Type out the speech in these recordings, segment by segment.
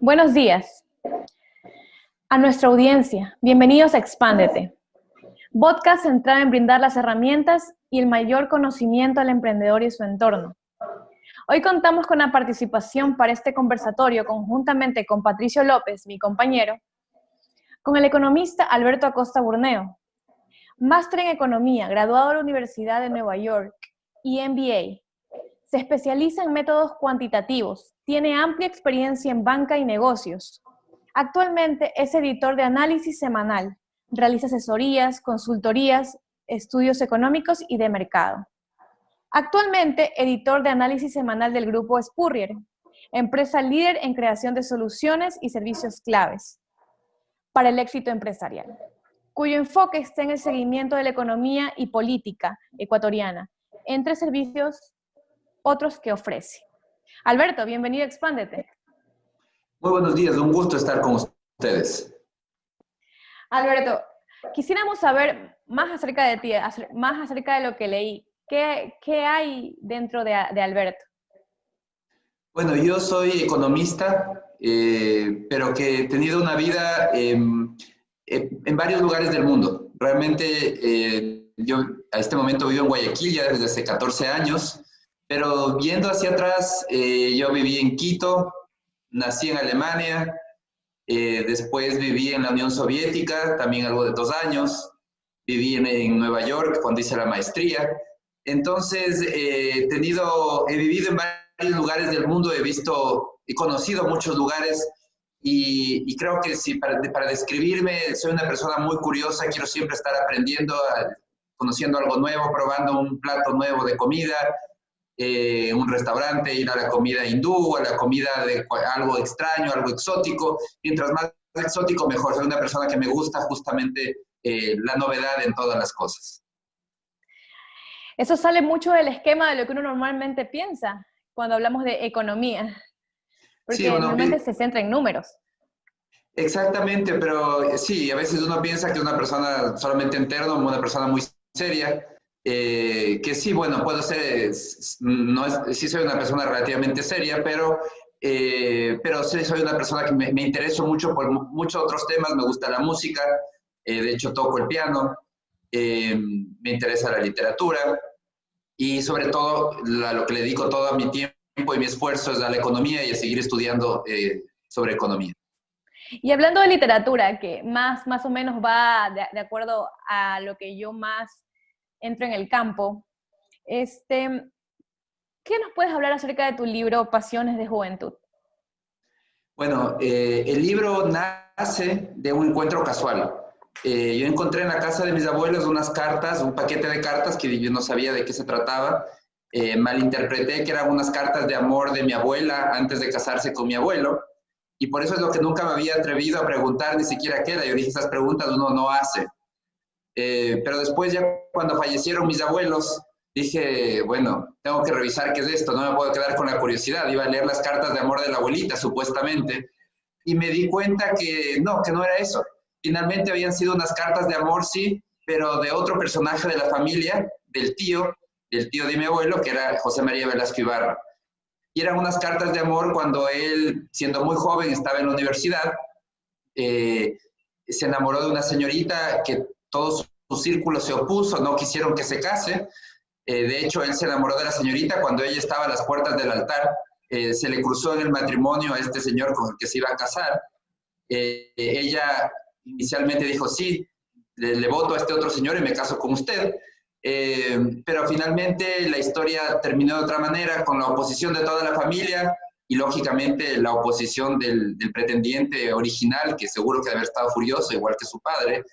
Buenos días a nuestra audiencia. Bienvenidos a Expándete, podcast centrado en brindar las herramientas y el mayor conocimiento al emprendedor y su entorno. Hoy contamos con la participación para este conversatorio conjuntamente con Patricio López, mi compañero, con el economista Alberto Acosta Burneo, máster en Economía, graduado de la Universidad de Nueva York y MBA. Se especializa en métodos cuantitativos, tiene amplia experiencia en banca y negocios. Actualmente es editor de Análisis Semanal, realiza asesorías, consultorías, estudios económicos y de mercado. Actualmente editor de Análisis Semanal del Grupo Spurrier, empresa líder en creación de soluciones y servicios claves para el éxito empresarial, cuyo enfoque está en el seguimiento de la economía y política ecuatoriana, entre servicios otros que ofrece. Alberto, bienvenido a Expándete. Muy buenos días, un gusto estar con ustedes. Alberto, quisiéramos saber más acerca de ti, más acerca de lo que leí. ¿Qué hay dentro de Alberto? Bueno, yo soy economista, pero que he tenido una vida en varios lugares del mundo. Realmente yo a este momento vivo en Guayaquil ya desde hace 14 años, pero viendo hacia atrás, yo viví en Quito, nací en Alemania, después viví en la Unión Soviética, también algo de 2 años, viví en Nueva York cuando hice la maestría. Entonces, he vivido en varios lugares del mundo, he conocido muchos lugares y creo que sí, para describirme, soy una persona muy curiosa, quiero siempre estar aprendiendo, conociendo algo nuevo, probando un plato nuevo de comida, un restaurante, ir a la comida hindú, a la comida de algo extraño, algo exótico. Mientras más exótico, mejor. Soy una persona que me gusta justamente la novedad en todas las cosas. Eso sale mucho del esquema de lo que uno normalmente piensa cuando hablamos de economía, porque Sí, normalmente se centra en números. Exactamente, pero sí, a veces uno piensa que es una persona solamente interna, una persona muy seria, que sí, bueno, puedo ser, sí soy una persona relativamente seria, pero sí soy una persona que me intereso mucho por muchos otros temas, me gusta la música, de hecho toco el piano, me interesa la literatura y sobre todo lo que le dedico todo mi tiempo y mi esfuerzo es a la economía y a seguir estudiando sobre economía. Y hablando de literatura, que más o menos va de acuerdo a lo que yo más entro en el campo, ¿qué nos puedes hablar acerca de tu libro Pasiones de Juventud? Bueno, el libro nace de un encuentro casual. Yo encontré en la casa de mis abuelos unas cartas, un paquete de cartas que yo no sabía de qué se trataba. Malinterpreté que eran unas cartas de amor de mi abuela antes de casarse con mi abuelo. Y por eso es lo que nunca me había atrevido a preguntar ni siquiera qué era. Yo dije, esas preguntas uno no hace. Pero después ya cuando fallecieron mis abuelos, dije, bueno, tengo que revisar qué es esto, no me puedo quedar con la curiosidad. Iba a leer las cartas de amor de la abuelita, supuestamente, y me di cuenta que no era eso. Finalmente habían sido unas cartas de amor, sí, pero de otro personaje de la familia, del tío de mi abuelo, que era José María Velasco Ibarra. Y eran unas cartas de amor cuando él, siendo muy joven, estaba en la universidad, se enamoró de una señorita que todo su círculo se opuso, no quisieron que se case. De hecho, él se enamoró de la señorita cuando ella estaba a las puertas del altar. Se le cruzó en el matrimonio a este señor con el que se iba a casar. Ella inicialmente dijo, sí, le voto a este otro señor y me caso con usted. Pero finalmente la historia terminó de otra manera, con la oposición de toda la familia y lógicamente la oposición del pretendiente original, que seguro que debe haber estado furioso, igual que su padre,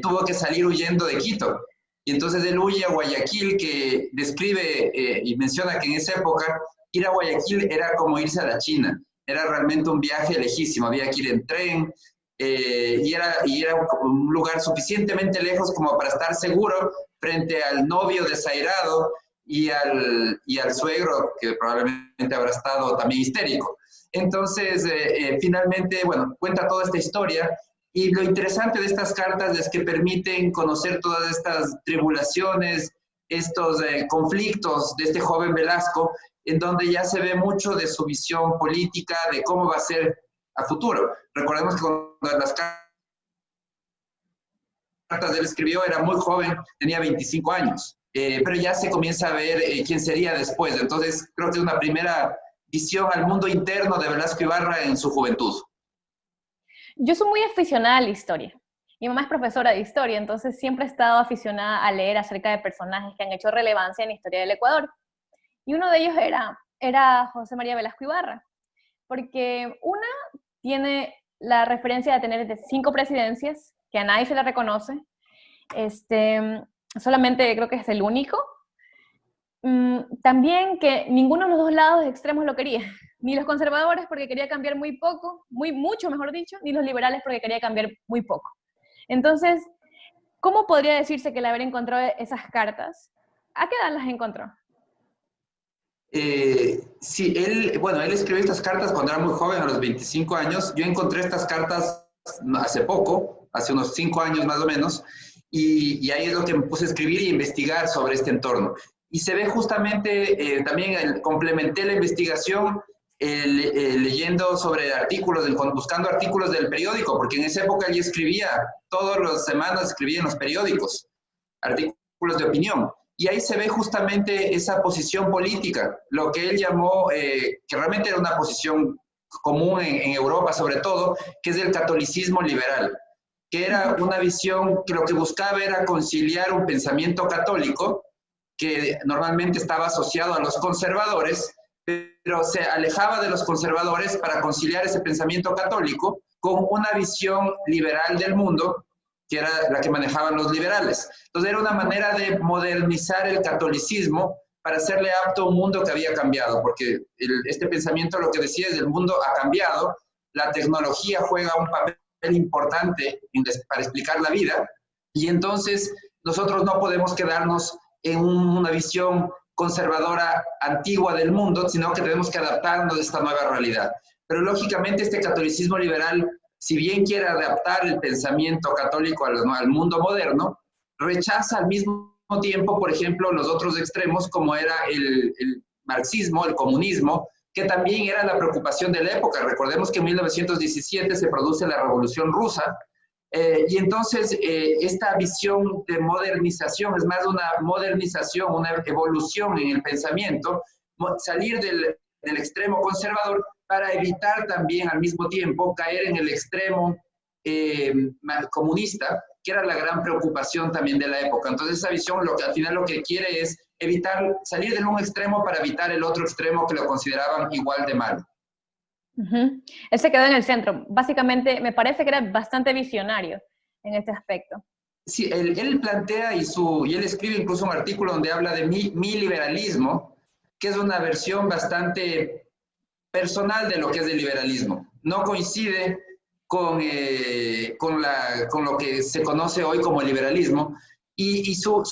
tuvo que salir huyendo de Quito. Y entonces él huye a Guayaquil, que describe y menciona que en esa época ir a Guayaquil era como irse a la China. Era realmente un viaje lejísimo, había que ir en tren, y era un lugar suficientemente lejos como para estar seguro frente al novio desairado y al suegro, que probablemente habrá estado también histérico. Entonces, finalmente, bueno, cuenta toda esta historia. Y lo interesante de estas cartas es que permiten conocer todas estas tribulaciones, estos conflictos de este joven Velasco, en donde ya se ve mucho de su visión política, de cómo va a ser a futuro. Recordemos que cuando las cartas de él escribió era muy joven, tenía 25 años, pero ya se comienza a ver quién sería después. Entonces creo que es una primera visión al mundo interno de Velasco Ibarra en su juventud. Yo soy muy aficionada a la historia. Mi mamá es profesora de historia, entonces siempre he estado aficionada a leer acerca de personajes que han hecho relevancia en la historia del Ecuador. Y uno de ellos era José María Velasco Ibarra, porque una tiene la referencia de tener 5 presidencias, que a nadie se le reconoce, solamente creo que es el único. También que ninguno de los dos lados extremos lo quería, ni los conservadores porque quería cambiar muy poco, mucho mejor dicho, ni los liberales porque quería cambiar muy poco. Entonces, ¿cómo podría decirse que el haber encontrado esas cartas? ¿A qué edad las encontró? Sí, él escribió estas cartas cuando era muy joven, a los 25 años. Yo encontré estas cartas hace poco, hace unos 5 años más o menos, y ahí es lo que me puse a escribir y investigar sobre este entorno. Y se ve justamente, también complementé la investigación leyendo sobre artículos, buscando artículos del periódico, porque en esa época él escribía, todas las semanas escribía en los periódicos, artículos de opinión. Y ahí se ve justamente esa posición política, lo que él llamó, que realmente era una posición común en Europa sobre todo, que es el catolicismo liberal, que era una visión que lo que buscaba era conciliar un pensamiento católico que normalmente estaba asociado a los conservadores, pero se alejaba de los conservadores para conciliar ese pensamiento católico con una visión liberal del mundo, que era la que manejaban los liberales. Entonces era una manera de modernizar el catolicismo para hacerle apto a un mundo que había cambiado, porque este pensamiento lo que decía es el mundo ha cambiado, la tecnología juega un papel importante para explicar la vida, y entonces nosotros no podemos quedarnos en una visión conservadora antigua del mundo, sino que tenemos que adaptarnos a esta nueva realidad. Pero lógicamente este catolicismo liberal, si bien quiere adaptar el pensamiento católico al mundo moderno, rechaza al mismo tiempo, por ejemplo, los otros extremos, como era el marxismo, el comunismo, que también era la preocupación de la época. Recordemos que en 1917 se produce la Revolución Rusa, y entonces esta visión de modernización es más una modernización, una evolución en el pensamiento, salir del extremo conservador para evitar también al mismo tiempo caer en el extremo comunista, que era la gran preocupación también de la época. Entonces esa visión al final lo que quiere es evitar, salir de un extremo para evitar el otro extremo que lo consideraban igual de malo. Él se quedó en el centro. Básicamente, me parece que era bastante visionario en este aspecto. Sí, él plantea y él escribe incluso un artículo donde habla de mi liberalismo, que es una versión bastante personal de lo que es el liberalismo. No coincide con lo que se conoce hoy como el liberalismo, y su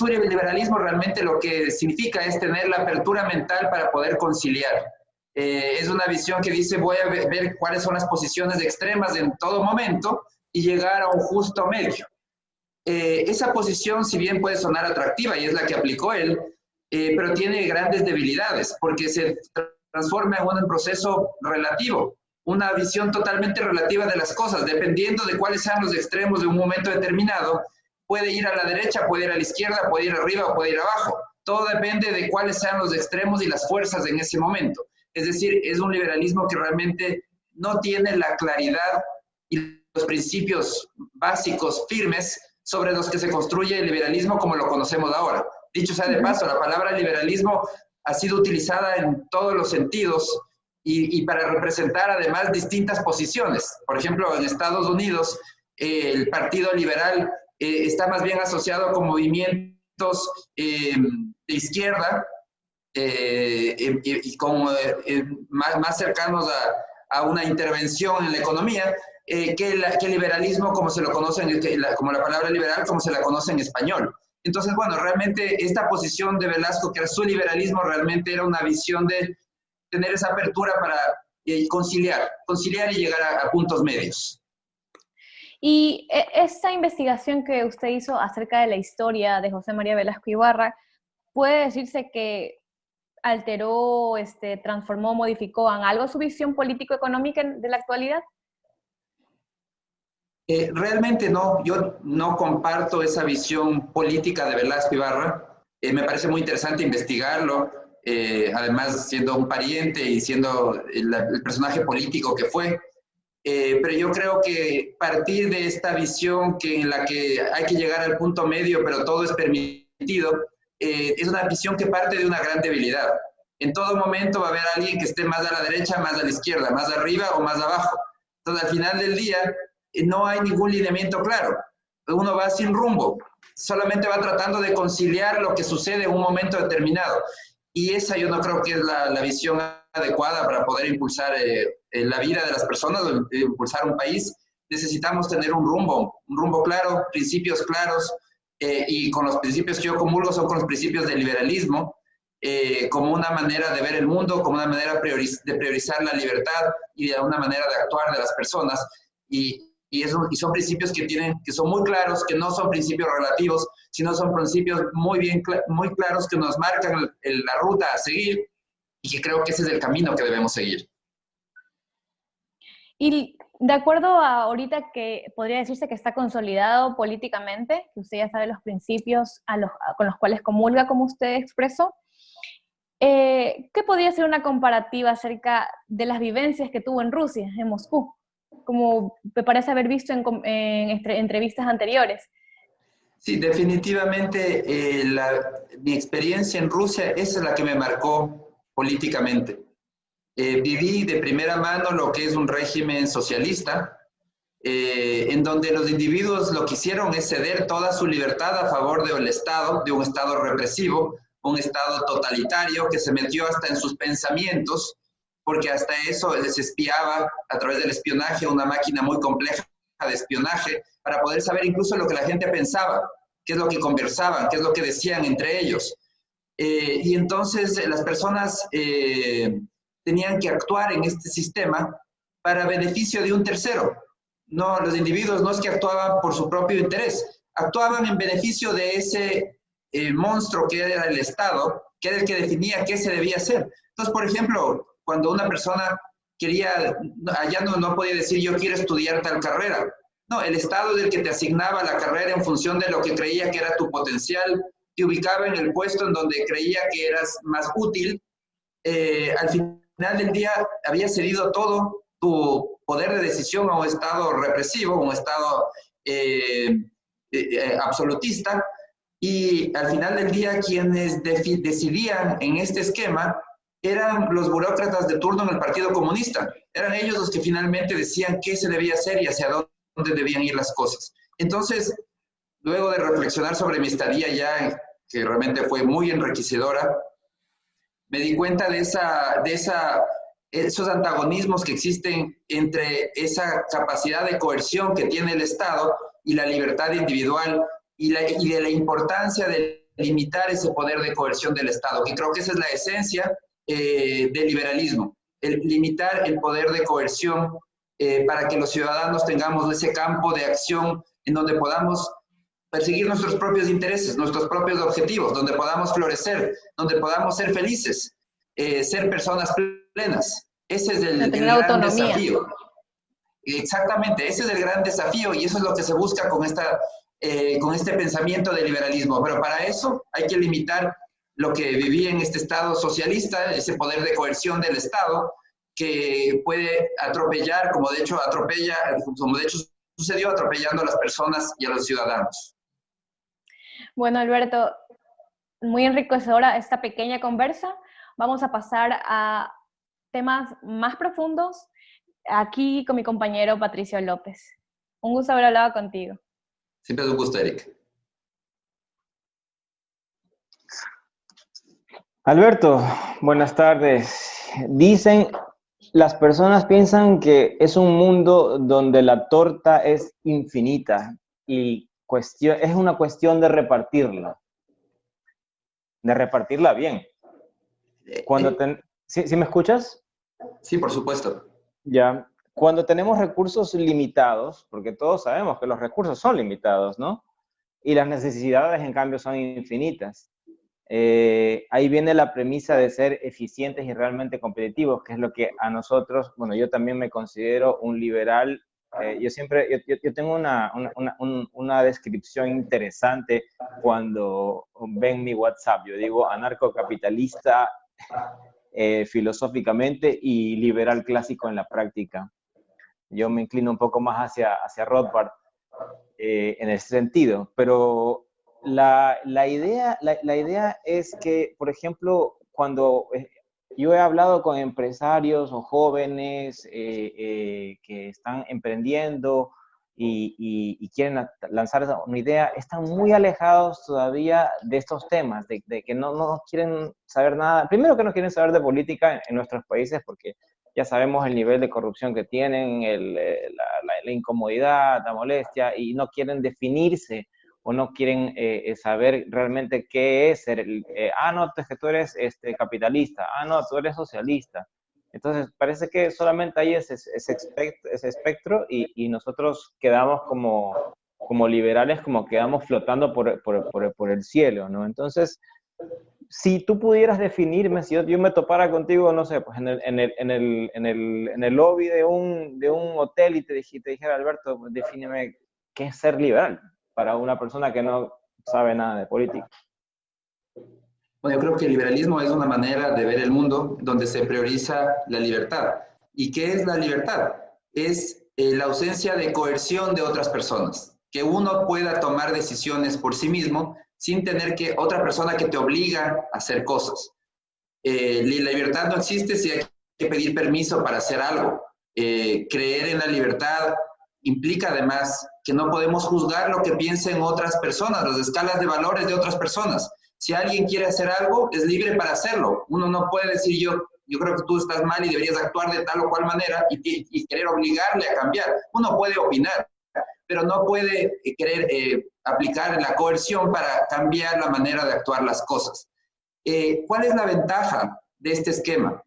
liberalismo realmente lo que significa es tener la apertura mental para poder conciliar. Es una visión que dice, voy a ver cuáles son las posiciones extremas en todo momento y llegar a un justo medio. Esa posición, si bien puede sonar atractiva, y es la que aplicó él, pero tiene grandes debilidades, porque se transforma en un proceso relativo, una visión totalmente relativa de las cosas, dependiendo de cuáles sean los extremos de un momento determinado, puede ir a la derecha, puede ir a la izquierda, puede ir arriba o puede ir abajo. Todo depende de cuáles sean los extremos y las fuerzas en ese momento. Es decir, es un liberalismo que realmente no tiene la claridad y los principios básicos firmes sobre los que se construye el liberalismo como lo conocemos ahora. Dicho sea de paso, la palabra liberalismo ha sido utilizada en todos los sentidos y para representar además distintas posiciones. Por ejemplo, en Estados Unidos, el Partido Liberal está más bien asociado con movimientos de izquierda, y como más cercanos a una intervención en la economía, que el liberalismo como se lo conoce, como la palabra liberal como se la conoce en español. Entonces, bueno, realmente esta posición de Velasco, que era su liberalismo, realmente era una visión de tener esa apertura para conciliar y llegar a puntos medios. Y esta investigación que usted hizo acerca de la historia de José María Velasco Ibarra, puede decirse que alteró, transformó, modificó en algo su visión político-económica de la actualidad? Realmente no, yo no comparto esa visión política de Velasco Ibarra. Me parece muy interesante investigarlo, además siendo un pariente y siendo el personaje político que fue. Pero yo creo que partir de esta visión en la que hay que llegar al punto medio, pero todo es permitido, es una visión que parte de una gran debilidad. En todo momento va a haber alguien que esté más a la derecha, más a la izquierda, más arriba o más abajo. Entonces, al final del día, no hay ningún lineamiento claro. Uno va sin rumbo, solamente va tratando de conciliar lo que sucede en un momento determinado. Y esa yo no creo que es la visión adecuada para poder impulsar la vida de las personas, impulsar un país. Necesitamos tener un rumbo claro, principios claros, y con los principios que yo comulgo son con los principios del liberalismo, como una manera de ver el mundo, como una manera de priorizar la libertad y de una manera de actuar de las personas. Y son principios que son muy claros, que no son principios relativos, sino son principios muy claros que nos marcan la ruta a seguir, y que creo que ese es el camino que debemos seguir. Y de acuerdo a ahorita que podría decirse que está consolidado políticamente, que usted ya sabe los principios con los cuales comulga, como usted expresó, ¿qué podría ser una comparativa acerca de las vivencias que tuvo en Rusia, en Moscú? Como me parece haber visto en entrevistas anteriores. Sí, definitivamente mi experiencia en Rusia, esa es la que me marcó políticamente. Viví de primera mano lo que es un régimen socialista, en donde los individuos lo que hicieron es ceder toda su libertad a favor del Estado, de un Estado represivo, un Estado totalitario que se metió hasta en sus pensamientos, porque hasta eso les espiaba a través del espionaje, una máquina muy compleja de espionaje, para poder saber incluso lo que la gente pensaba, qué es lo que conversaban, qué es lo que decían entre ellos. Y entonces las personas tenían que actuar en este sistema para beneficio de un tercero. No, los individuos no es que actuaban por su propio interés, actuaban en beneficio de ese monstruo que era el Estado, que era el que definía qué se debía hacer. Entonces, por ejemplo, cuando una persona quería, allá no podía decir yo quiero estudiar tal carrera. No, el Estado es el que te asignaba la carrera en función de lo que creía que era tu potencial, te ubicaba en el puesto en donde creía que eras más útil. Al final del día había cedido todo tu poder de decisión a un Estado represivo, un Estado absolutista, y al final del día quienes decidían en este esquema eran los burócratas de turno en el Partido Comunista. Eran ellos los que finalmente decían qué se debía hacer y hacia dónde debían ir las cosas. Entonces, luego de reflexionar sobre mi estadía ya, que realmente fue muy enriquecedora, me di cuenta de esos antagonismos que existen entre esa capacidad de coerción que tiene el Estado y la libertad individual, y de la importancia de limitar ese poder de coerción del Estado, que creo que esa es la esencia del liberalismo, el limitar el poder de coerción para que los ciudadanos tengamos ese campo de acción en donde podamos perseguir nuestros propios intereses, nuestros propios objetivos, donde podamos florecer, donde podamos ser felices, ser personas plenas. Ese es el gran desafío. Exactamente, ese es el gran desafío, y eso es lo que se busca con este pensamiento de liberalismo. Pero para eso hay que limitar lo que vivía en este Estado socialista, ese poder de coerción del Estado, que puede atropellar, como de hecho sucedió, atropellando a las personas y a los ciudadanos. Bueno, Alberto, muy enriquecedora esta pequeña conversa. Vamos a pasar a temas más profundos aquí con mi compañero Patricio López. Un gusto haber hablado contigo. Siempre es un gusto, Eric. Alberto, buenas tardes. Las personas piensan que es un mundo donde la torta es infinita y es una cuestión de repartirla bien. ¿Sí me escuchas? Sí, por supuesto. Ya. Cuando tenemos recursos limitados, porque todos sabemos que los recursos son limitados, ¿no? Y las necesidades, en cambio, son infinitas. ahí viene la premisa de ser eficientes y realmente competitivos, que es lo que a nosotros, bueno, yo también me considero un liberal. Yo tengo una descripción interesante cuando ven mi WhatsApp. Yo digo anarcocapitalista filosóficamente y liberal clásico en la práctica. Yo me inclino un poco más hacia Rothbard en ese sentido, pero la idea es que, por ejemplo, cuando yo he hablado con empresarios o jóvenes que están emprendiendo y quieren lanzar una idea, están muy alejados todavía de estos temas, de que no quieren saber nada. Primero que no quieren saber de política en nuestros países porque ya sabemos el nivel de corrupción que tienen, la incomodidad, la molestia, y no quieren definirse o no quieren saber realmente qué es ser, no, es que tú eres capitalista, no, tú eres socialista. Entonces, parece que solamente hay ese espectro y nosotros quedamos como liberales, como quedamos flotando por el cielo, ¿no? Entonces, si tú pudieras definirme, si yo me topara contigo, no sé, pues en el lobby de un hotel y te dijera, Alberto, pues defíneme qué es ser liberal para una persona que no sabe nada de política. Bueno, yo creo que el liberalismo es una manera de ver el mundo donde se prioriza la libertad. ¿Y qué es la libertad? Es la ausencia de coerción de otras personas, que uno pueda tomar decisiones por sí mismo sin tener que otra persona que te obliga a hacer cosas. La libertad no existe si hay que pedir permiso para hacer algo. Creer en la libertad implica además que no podemos juzgar lo que piensen otras personas, las escalas de valores de otras personas. Si alguien quiere hacer algo, es libre para hacerlo. Uno no puede decir yo creo que tú estás mal y deberías actuar de tal o cual manera y querer obligarle a cambiar. Uno puede opinar, pero no puede querer aplicar la coerción para cambiar la manera de actuar las cosas. ¿Cuál es la ventaja de este esquema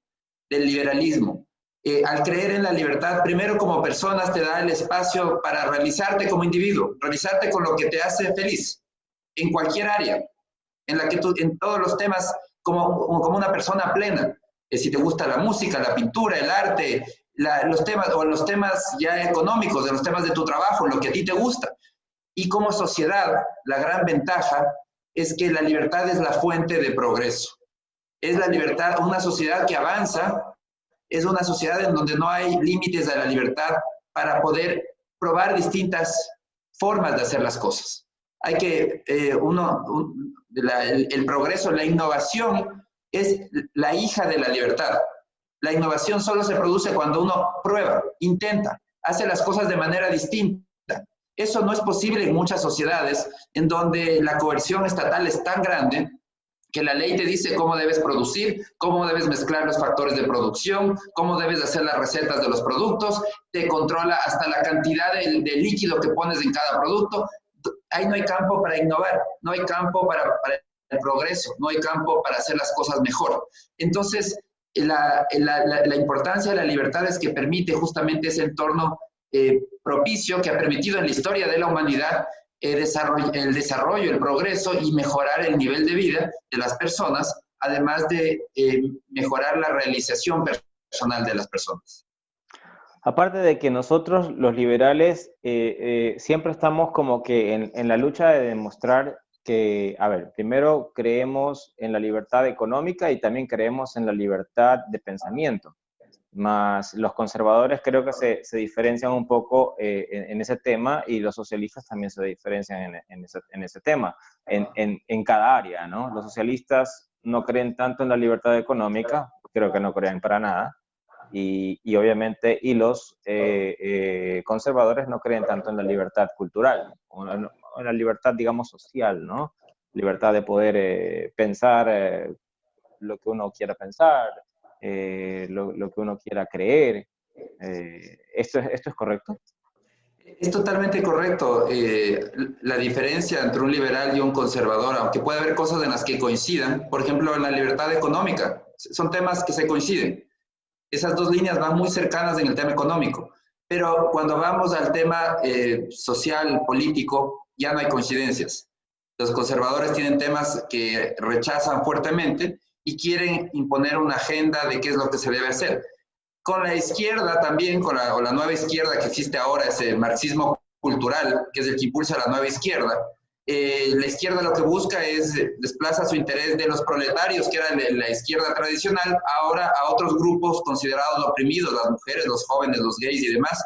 del liberalismo? Al creer en la libertad, primero como personas te da el espacio para realizarte como individuo, realizarte con lo que te hace feliz, en cualquier área, en la que tú, en todos los temas, como una persona plena. Si te gusta la música, la pintura, el arte, los temas ya económicos, de los temas de tu trabajo, lo que a ti te gusta. Y como sociedad, la gran ventaja es que la libertad es la fuente de progreso. Es la libertad, una sociedad que avanza, es una sociedad en donde no hay límites a la libertad para poder probar distintas formas de hacer las cosas. Hay que, el progreso, la innovación es la hija de la libertad. La innovación solo se produce cuando uno prueba, intenta, hace las cosas de manera distinta. Eso no es posible en muchas sociedades en donde la coerción estatal es tan grande que la ley te dice cómo debes producir, cómo debes mezclar los factores de producción, cómo debes hacer las recetas de los productos, te controla hasta la cantidad de líquido que pones en cada producto. Ahí no hay campo para innovar, no hay campo para el progreso, no hay campo para hacer las cosas mejor. Entonces, la importancia de la libertad es que permite justamente ese entorno propicio que ha permitido en la historia de la humanidad el desarrollo, el progreso y mejorar el nivel de vida de las personas, además de mejorar la realización personal de las personas. Aparte de que nosotros, los liberales, siempre estamos como que en la lucha de demostrar que, a ver, primero creemos en la libertad económica y también creemos en la libertad de pensamiento. Más los conservadores creo que se diferencian un poco en ese tema y los socialistas también se diferencian en ese tema, en cada área, ¿no? Los socialistas no creen tanto en la libertad económica, creo que no creen para nada, y obviamente, y los conservadores no creen tanto en la libertad cultural, o en la libertad, digamos, social, ¿no? Libertad de poder pensar lo que uno quiera pensar, lo que uno quiera creer. ¿Esto es correcto? Es totalmente correcto. La diferencia entre un liberal y un conservador, aunque puede haber cosas en las que coincidan, por ejemplo, en la libertad económica, son temas que se coinciden. Esas dos líneas van muy cercanas en el tema económico, pero cuando vamos al tema social, político, ya no hay coincidencias. Los conservadores tienen temas que rechazan fuertemente y quieren imponer una agenda de qué es lo que se debe hacer. Con la izquierda también, o la nueva izquierda que existe ahora, ese marxismo cultural, que es el que impulsa la nueva izquierda, la izquierda lo que busca es desplaza su interés de los proletarios, que era la izquierda tradicional, ahora a otros grupos considerados oprimidos, las mujeres, los jóvenes, los gays y demás,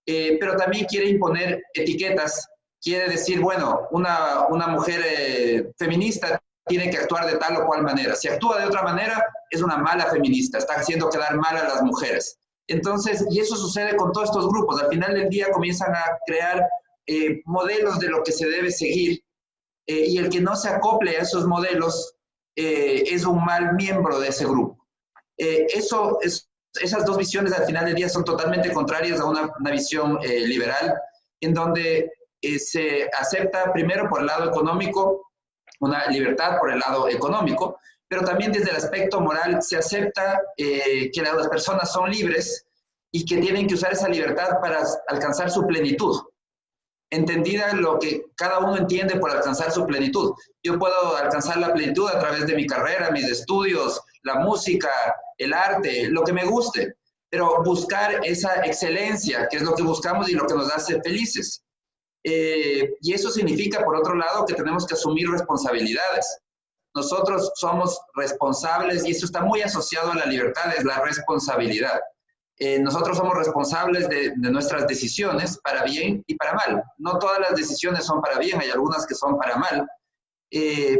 pero también quiere imponer etiquetas, quiere decir, bueno, una mujer feminista tiene que actuar de tal o cual manera. Si actúa de otra manera, es una mala feminista, está haciendo quedar mal a las mujeres. Entonces, y eso sucede con todos estos grupos. Al final del día comienzan a crear modelos de lo que se debe seguir, y el que no se acople a esos modelos es un mal miembro de ese grupo. Esas dos visiones al final del día son totalmente contrarias a una visión liberal, en donde se acepta primero por el lado económico, una libertad por el lado económico, pero también desde el aspecto moral se acepta que las personas son libres y que tienen que usar esa libertad para alcanzar su plenitud, entendida lo que cada uno entiende por alcanzar su plenitud. Yo puedo alcanzar la plenitud a través de mi carrera, mis estudios, la música, el arte, lo que me guste, pero buscar esa excelencia, que es lo que buscamos y lo que nos hace felices. Y eso significa, por otro lado, que tenemos que asumir responsabilidades. Nosotros somos responsables, y eso está muy asociado a la libertad, es la responsabilidad. Nosotros somos responsables de nuestras decisiones para bien y para mal. No todas las decisiones son para bien, hay algunas que son para mal.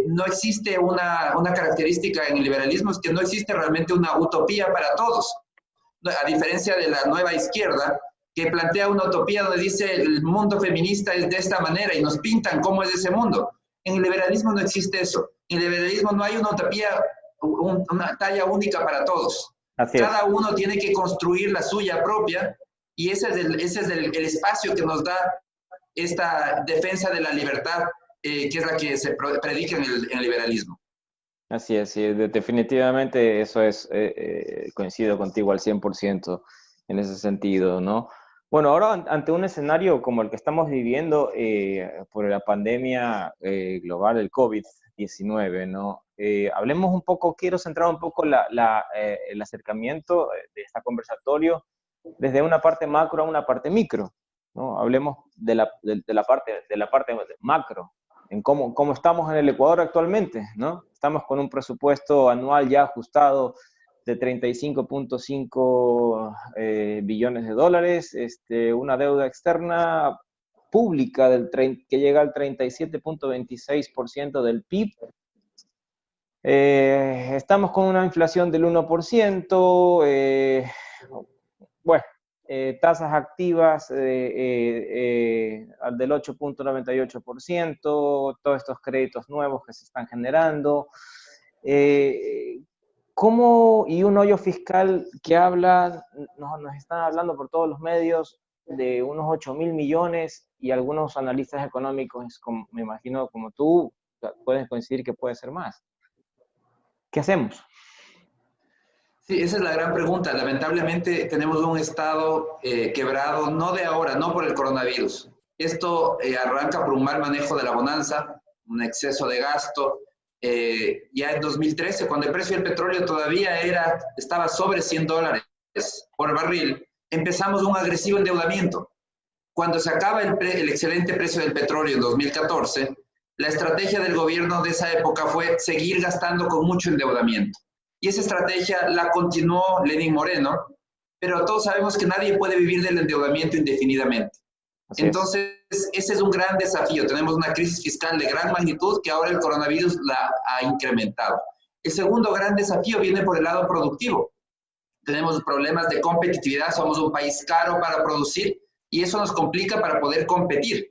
No existe una característica en el liberalismo, es que no existe realmente una utopía para todos. A diferencia de la nueva izquierda, que plantea una utopía donde dice el mundo feminista es de esta manera y nos pintan cómo es ese mundo. En el liberalismo no existe eso. En el liberalismo no hay una utopía, una talla única para todos. Cada uno tiene que construir la suya propia, y ese es el espacio que nos da esta defensa de la libertad, que es la que se predica en el liberalismo. Así es, sí, definitivamente eso es, coincido contigo al 100% en ese sentido, ¿no? Bueno, ahora ante un escenario como el que estamos viviendo por la pandemia global del COVID-19, ¿no? Hablemos un poco, quiero centrar un poco el acercamiento de este conversatorio desde una parte macro a una parte micro, ¿no? Hablemos de la parte macro, en cómo estamos en el Ecuador actualmente, ¿no? Estamos con un presupuesto anual ya ajustado de 35.5 billones de dólares, una deuda externa pública que llega al 37.26% del PIB. Estamos con una inflación del 1%, tasas activas del 8.98%, todos estos créditos nuevos que se están generando. Y un hoyo fiscal que nos están hablando por todos los medios de unos 8.000 millones, y algunos analistas económicos, me imagino como tú, pueden coincidir que puede ser más. ¿Qué hacemos? Sí, esa es la gran pregunta. Lamentablemente tenemos un Estado quebrado, no de ahora, no por el coronavirus. Esto arranca por un mal manejo de la bonanza, un exceso de gasto. Ya en 2013, cuando el precio del petróleo todavía estaba sobre $100 por barril, empezamos un agresivo endeudamiento. Cuando se acaba el excelente precio del petróleo en 2014, la estrategia del gobierno de esa época fue seguir gastando con mucho endeudamiento. Y esa estrategia la continuó Lenín Moreno, pero todos sabemos que nadie puede vivir del endeudamiento indefinidamente. Entonces, ese es un gran desafío. Tenemos una crisis fiscal de gran magnitud que ahora el coronavirus la ha incrementado. El segundo gran desafío viene por el lado productivo. Tenemos problemas de competitividad, somos un país caro para producir y eso nos complica para poder competir.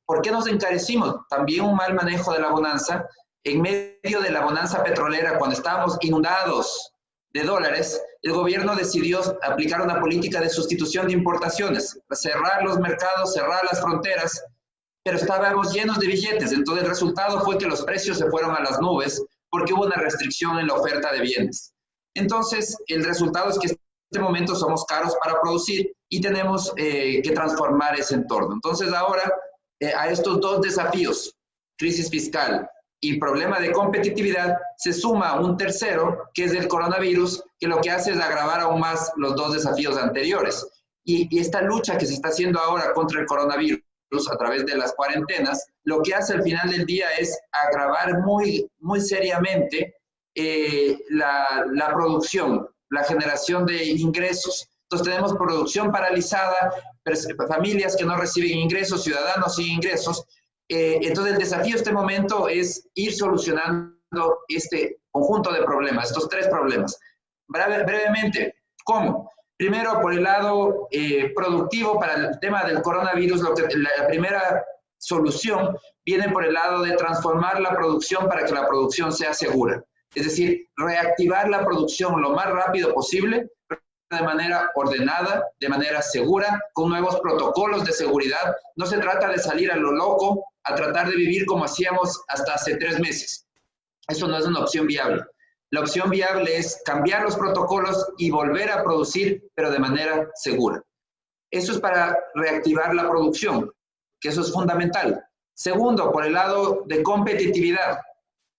¿Por qué nos encarecimos? También un mal manejo de la bonanza. En medio de la bonanza petrolera, cuando estábamos inundados de dólares, el gobierno decidió aplicar una política de sustitución de importaciones, cerrar los mercados, cerrar las fronteras, pero estábamos llenos de billetes. Entonces el resultado fue que los precios se fueron a las nubes porque hubo una restricción en la oferta de bienes. Entonces el resultado es que en este momento somos caros para producir y tenemos que transformar ese entorno. Entonces ahora a estos dos desafíos, crisis fiscal y problema de competitividad, se suma un tercero, que es el coronavirus, que lo que hace es agravar aún más los dos desafíos anteriores. Y esta lucha que se está haciendo ahora contra el coronavirus a través de las cuarentenas, lo que hace al final del día es agravar muy seriamente la producción, la generación de ingresos. Entonces tenemos producción paralizada, familias que no reciben ingresos, ciudadanos sin ingresos. Entonces el desafío en este momento es ir solucionando este conjunto de problemas, estos tres problemas. Brevemente, ¿cómo? Primero, por el lado productivo, para el tema del coronavirus, la primera solución viene por el lado de transformar la producción para que la producción sea segura. Es decir, reactivar la producción lo más rápido posible, de manera ordenada, de manera segura, con nuevos protocolos de seguridad. No se trata de salir a lo loco, a tratar de vivir como hacíamos hasta hace 3 meses. Eso no es una opción viable. La opción viable es cambiar los protocolos y volver a producir, pero de manera segura. Eso es para reactivar la producción, que eso es fundamental. Segundo, por el lado de competitividad.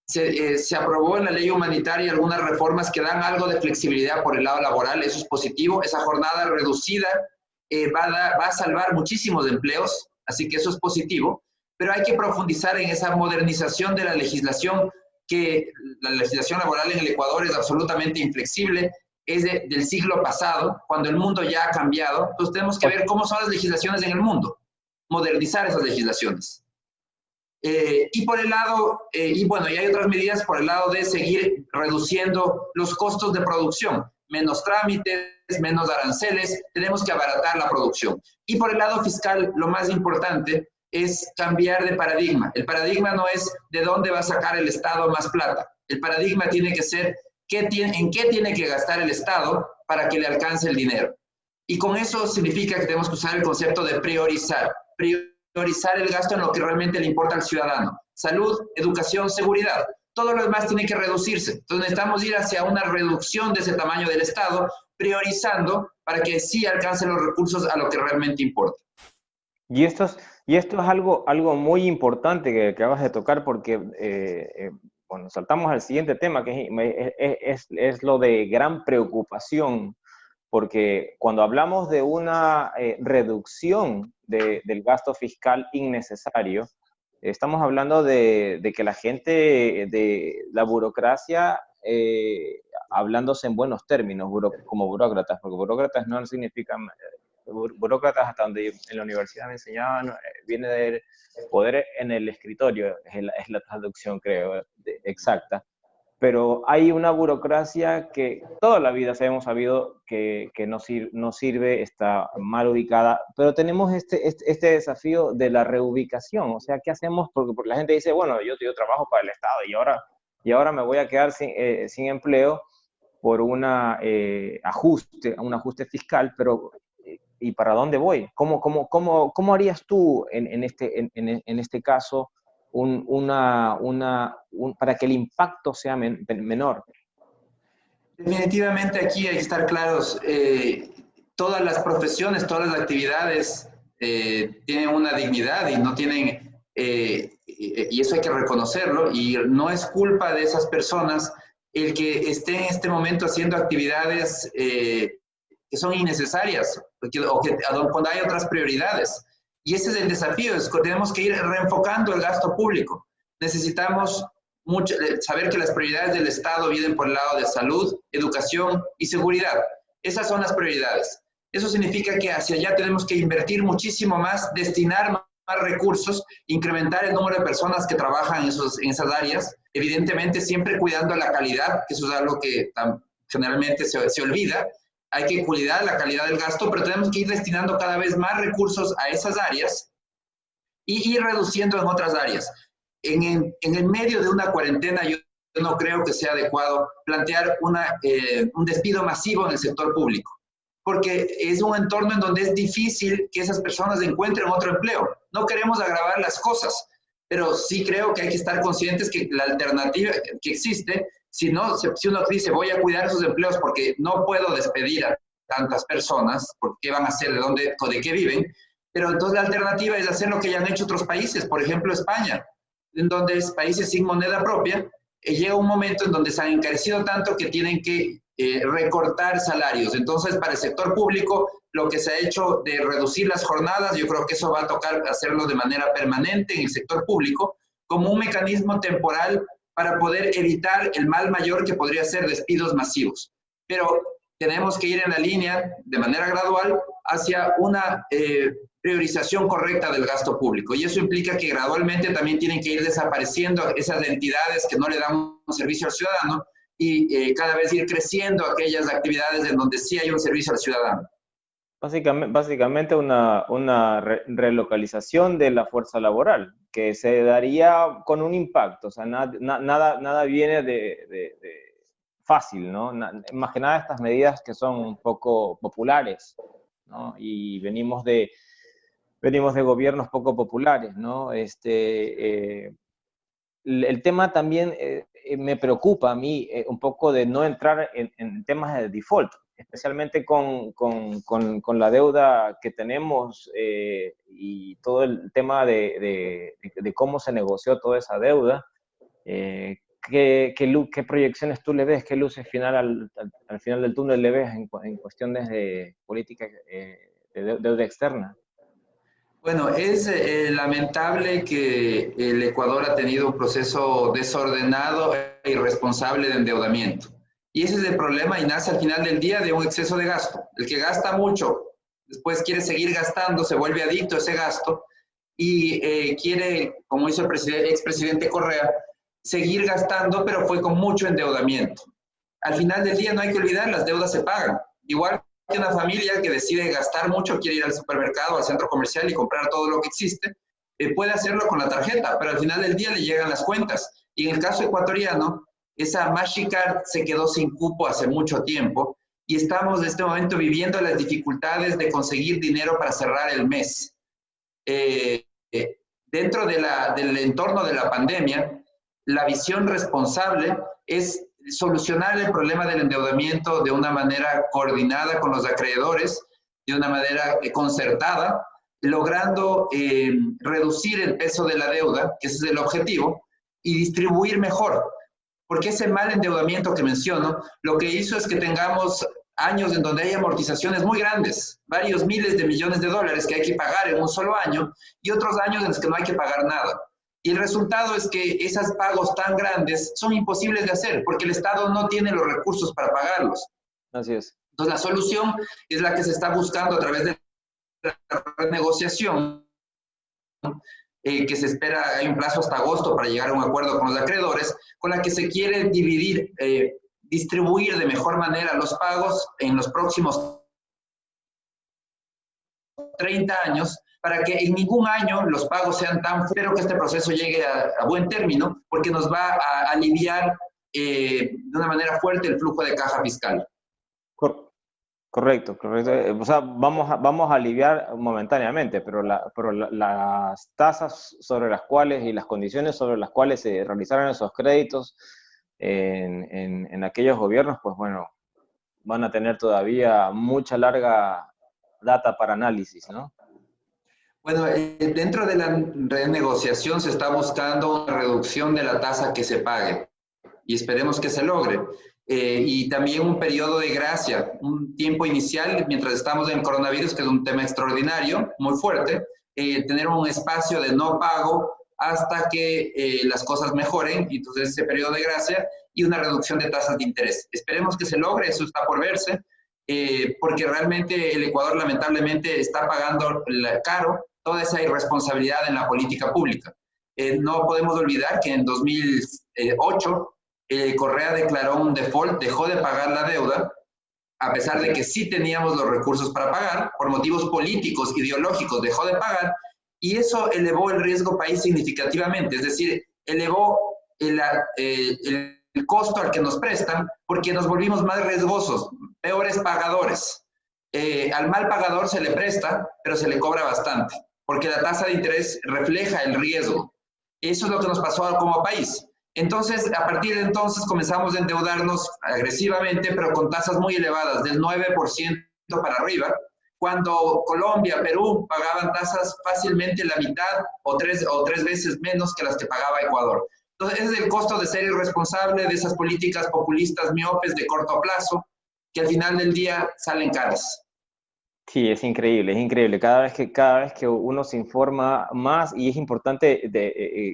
Se aprobó en la ley humanitaria algunas reformas que dan algo de flexibilidad por el lado laboral, eso es positivo. Esa jornada reducida va a salvar muchísimos empleos, así que eso es positivo, pero hay que profundizar en esa modernización de la legislación, que la legislación laboral en el Ecuador es absolutamente inflexible, es del siglo pasado, cuando el mundo ya ha cambiado. Entonces tenemos que ver cómo son las legislaciones en el mundo, modernizar esas legislaciones. Y por el lado, y hay otras medidas por el lado de seguir reduciendo los costos de producción, menos trámites, menos aranceles, tenemos que abaratar la producción. Y por el lado fiscal, lo más importante es cambiar de paradigma. El paradigma no es de dónde va a sacar el Estado más plata. El paradigma tiene que ser en qué tiene que gastar el Estado para que le alcance el dinero. Y con eso significa que tenemos que usar el concepto de priorizar el gasto en lo que realmente le importa al ciudadano. Salud, educación, seguridad. Todo lo demás tiene que reducirse. Entonces necesitamos ir hacia una reducción de ese tamaño del Estado, priorizando para que sí alcance los recursos a lo que realmente importa. Y esto es algo muy importante que acabas de tocar, porque saltamos al siguiente tema, que es lo de gran preocupación, porque cuando hablamos de una reducción del gasto fiscal innecesario, estamos hablando de que la gente, de la burocracia, hablándose en buenos términos, como burócratas, porque burócratas no significan... burócratas, hasta donde en la universidad me enseñaban, viene del poder en el escritorio, es la traducción, creo, exacta. Pero hay una burocracia que toda la vida hemos sabido que no sirve, está mal ubicada, pero tenemos este desafío de la reubicación. O sea, ¿qué hacemos? Porque la gente dice, bueno, yo trabajo para el Estado y ahora me voy a quedar sin empleo por un ajuste fiscal, pero ¿y para dónde voy? ¿Cómo harías tú en este caso para que el impacto sea menor? Definitivamente aquí hay que estar claros. Todas las profesiones, todas las actividades tienen una dignidad y no tienen, y eso hay que reconocerlo, y no es culpa de esas personas el que estén en este momento haciendo actividades que son innecesarias, cuando hay otras prioridades. Y ese es el desafío, tenemos que ir reenfocando el gasto público. Necesitamos saber que las prioridades del Estado vienen por el lado de salud, educación y seguridad. Esas son las prioridades. Eso significa que hacia allá tenemos que invertir muchísimo más, destinar más recursos, incrementar el número de personas que trabajan en esas áreas, evidentemente siempre cuidando la calidad, que eso es algo que generalmente se olvida. Hay que cuidar la calidad del gasto, pero tenemos que ir destinando cada vez más recursos a esas áreas y ir reduciendo en otras áreas. En el medio de una cuarentena, yo no creo que sea adecuado plantear un despido masivo en el sector público, porque es un entorno en donde es difícil que esas personas encuentren otro empleo. No queremos agravar las cosas, pero sí creo que hay que estar conscientes que la alternativa que existe, si uno dice voy a cuidar esos empleos porque no puedo despedir a tantas personas, porque ¿qué van a hacer? ¿De qué viven? Pero entonces la alternativa es hacer lo que ya han hecho otros países, por ejemplo España. en donde es países sin moneda propia, llega un momento en donde se han encarecido tanto que tienen que recortar salarios. Entonces, para el sector público, lo que se ha hecho de reducir las jornadas, yo creo que eso va a tocar hacerlo de manera permanente en el sector público, como un mecanismo temporal para poder evitar el mal mayor que podría ser despidos masivos. Pero tenemos que ir en la línea, de manera gradual, hacia una priorización correcta del gasto público. Y eso implica que gradualmente también tienen que ir desapareciendo esas entidades que no le dan un servicio al ciudadano y cada vez ir creciendo aquellas actividades en donde sí hay un servicio al ciudadano. Básicamente una relocalización de la fuerza laboral, que se daría con un impacto, o sea, nada viene de fácil, ¿no? Más que nada estas medidas que son un poco populares, ¿no? Y venimos de gobiernos poco populares, ¿no? El tema también me preocupa a mí un poco de no entrar en temas de default, especialmente con la deuda que tenemos y todo el tema de cómo se negoció toda esa deuda. ¿Qué proyecciones tú le ves? ¿Qué luces al final del túnel le ves en cuestiones de política de deuda externa? Bueno, es lamentable que el Ecuador ha tenido un proceso desordenado e irresponsable de endeudamiento. Y ese es el problema y nace al final del día de un exceso de gasto. El que gasta mucho, después quiere seguir gastando, se vuelve adicto a ese gasto y quiere, como hizo el expresidente Correa, seguir gastando, pero fue con mucho endeudamiento. Al final del día no hay que olvidar, las deudas se pagan. Igual que una familia que decide gastar mucho, quiere ir al supermercado, al centro comercial y comprar todo lo que existe, puede hacerlo con la tarjeta, pero al final del día le llegan las cuentas. Y en el caso ecuatoriano, esa MaxiCard se quedó sin cupo hace mucho tiempo y estamos en este momento viviendo las dificultades de conseguir dinero para cerrar el mes. Dentro del entorno de la pandemia, la visión responsable es solucionar el problema del endeudamiento de una manera coordinada con los acreedores, de una manera concertada, logrando reducir el peso de la deuda, que ese es el objetivo, y distribuir mejor. Porque ese mal endeudamiento que menciono, lo que hizo es que tengamos años en donde hay amortizaciones muy grandes, varios miles de millones de dólares que hay que pagar en un solo año, y otros años en los que no hay que pagar nada. Y el resultado es que esos pagos tan grandes son imposibles de hacer porque el Estado no tiene los recursos para pagarlos. Así es. Entonces, la solución es la que se está buscando a través de la renegociación, que se espera, hay un plazo hasta agosto para llegar a un acuerdo con los acreedores, con la que se quiere dividir, distribuir de mejor manera los pagos en los próximos 30 años, para que en ningún año los pagos sean tan fuertes. Espero que este proceso llegue a buen término, porque nos va a aliviar de una manera fuerte el flujo de caja fiscal. Correcto. O sea, vamos a aliviar momentáneamente, pero las tasas sobre las cuales y las condiciones sobre las cuales se realizaron esos créditos en aquellos gobiernos, pues bueno, van a tener todavía mucha larga data para análisis, ¿no? Bueno, dentro de la renegociación se está buscando una reducción de la tasa que se pague y esperemos que se logre. Y también un periodo de gracia, un tiempo inicial mientras estamos en el coronavirus, que es un tema extraordinario, muy fuerte, tener un espacio de no pago hasta que las cosas mejoren, y entonces ese periodo de gracia y una reducción de tasas de interés. Esperemos que se logre, eso está por verse, porque realmente el Ecuador lamentablemente está pagando caro toda esa irresponsabilidad en la política pública. No podemos olvidar que en 2008 Correa declaró un default, dejó de pagar la deuda, a pesar de que sí teníamos los recursos para pagar, por motivos políticos, ideológicos, dejó de pagar, y eso elevó el riesgo país significativamente, es decir, elevó el costo al que nos prestan, porque nos volvimos más riesgosos, peores pagadores. Al mal pagador se le presta, pero se le cobra bastante, porque la tasa de interés refleja el riesgo. Eso es lo que nos pasó como país. Entonces, a partir de entonces comenzamos a endeudarnos agresivamente, pero con tasas muy elevadas, del 9% para arriba, cuando Colombia, Perú pagaban tasas fácilmente la mitad o tres veces menos que las que pagaba Ecuador. Entonces, ese es el costo de ser irresponsable de esas políticas populistas miopes de corto plazo, que al final del día salen caras. Sí, es increíble, es increíble. Cada vez que uno se informa más, y es importante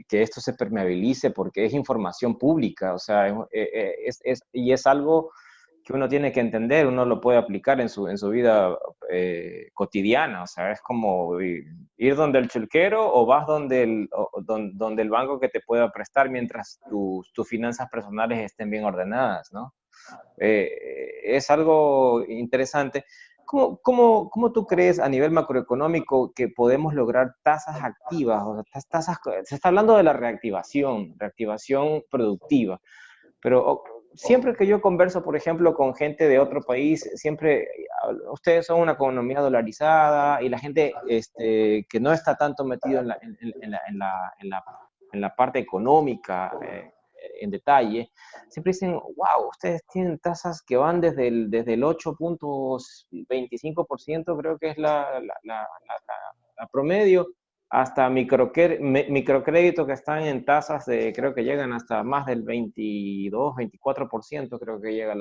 que esto se permeabilice porque es información pública, o sea, y es algo que uno tiene que entender, uno lo puede aplicar en su vida cotidiana, o sea, es como ir donde el chulquero o vas donde el banco que te pueda prestar mientras tus finanzas personales estén bien ordenadas, ¿no? Es algo interesante. ¿Cómo tú crees a nivel macroeconómico que podemos lograr tasas activas? O sea, se está hablando de la reactivación productiva, pero siempre que yo converso, por ejemplo, con gente de otro país, siempre ustedes son una economía dolarizada y la gente que no está tanto metido en la parte económica, en detalle, siempre dicen, wow, ustedes tienen tasas que van desde el 8.25%, creo que es la promedio, hasta microcréditos que están en tasas creo que llegan hasta más del 22, 24%, creo que llega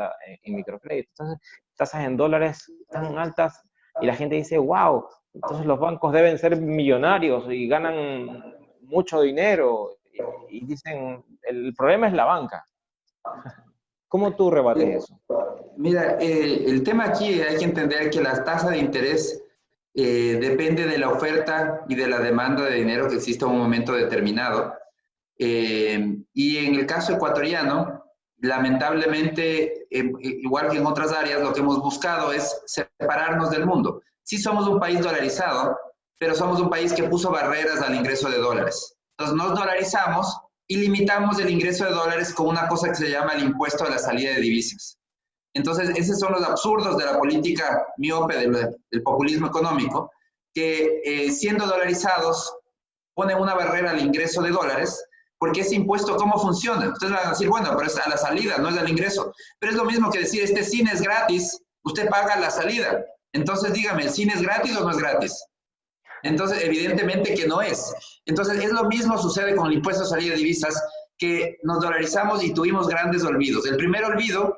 en microcrédito. Entonces, tasas en dólares tan altas y la gente dice, wow, entonces los bancos deben ser millonarios y ganan mucho dinero. Y dicen, el problema es la banca. ¿Cómo tú rebates eso? Mira, el tema aquí hay que entender que la tasa de interés depende de la oferta y de la demanda de dinero que existe en un momento determinado. Y en el caso ecuatoriano, lamentablemente, igual que en otras áreas, lo que hemos buscado es separarnos del mundo. Sí somos un país dolarizado, pero somos un país que puso barreras al ingreso de dólares. Entonces nos dolarizamos y limitamos el ingreso de dólares con una cosa que se llama el impuesto a la salida de divisas. Entonces, esos son los absurdos de la política miope del populismo económico, que siendo dolarizados ponen una barrera al ingreso de dólares, porque ese impuesto, ¿cómo funciona? Ustedes van a decir, bueno, pero es a la salida, no es al ingreso. Pero es lo mismo que decir, este cine es gratis, usted paga la salida. Entonces, dígame, ¿el cine es gratis o no es gratis? Entonces, evidentemente que no es. Entonces, es lo mismo sucede con el impuesto a salida de divisas, que nos dolarizamos y tuvimos grandes olvidos. El primer olvido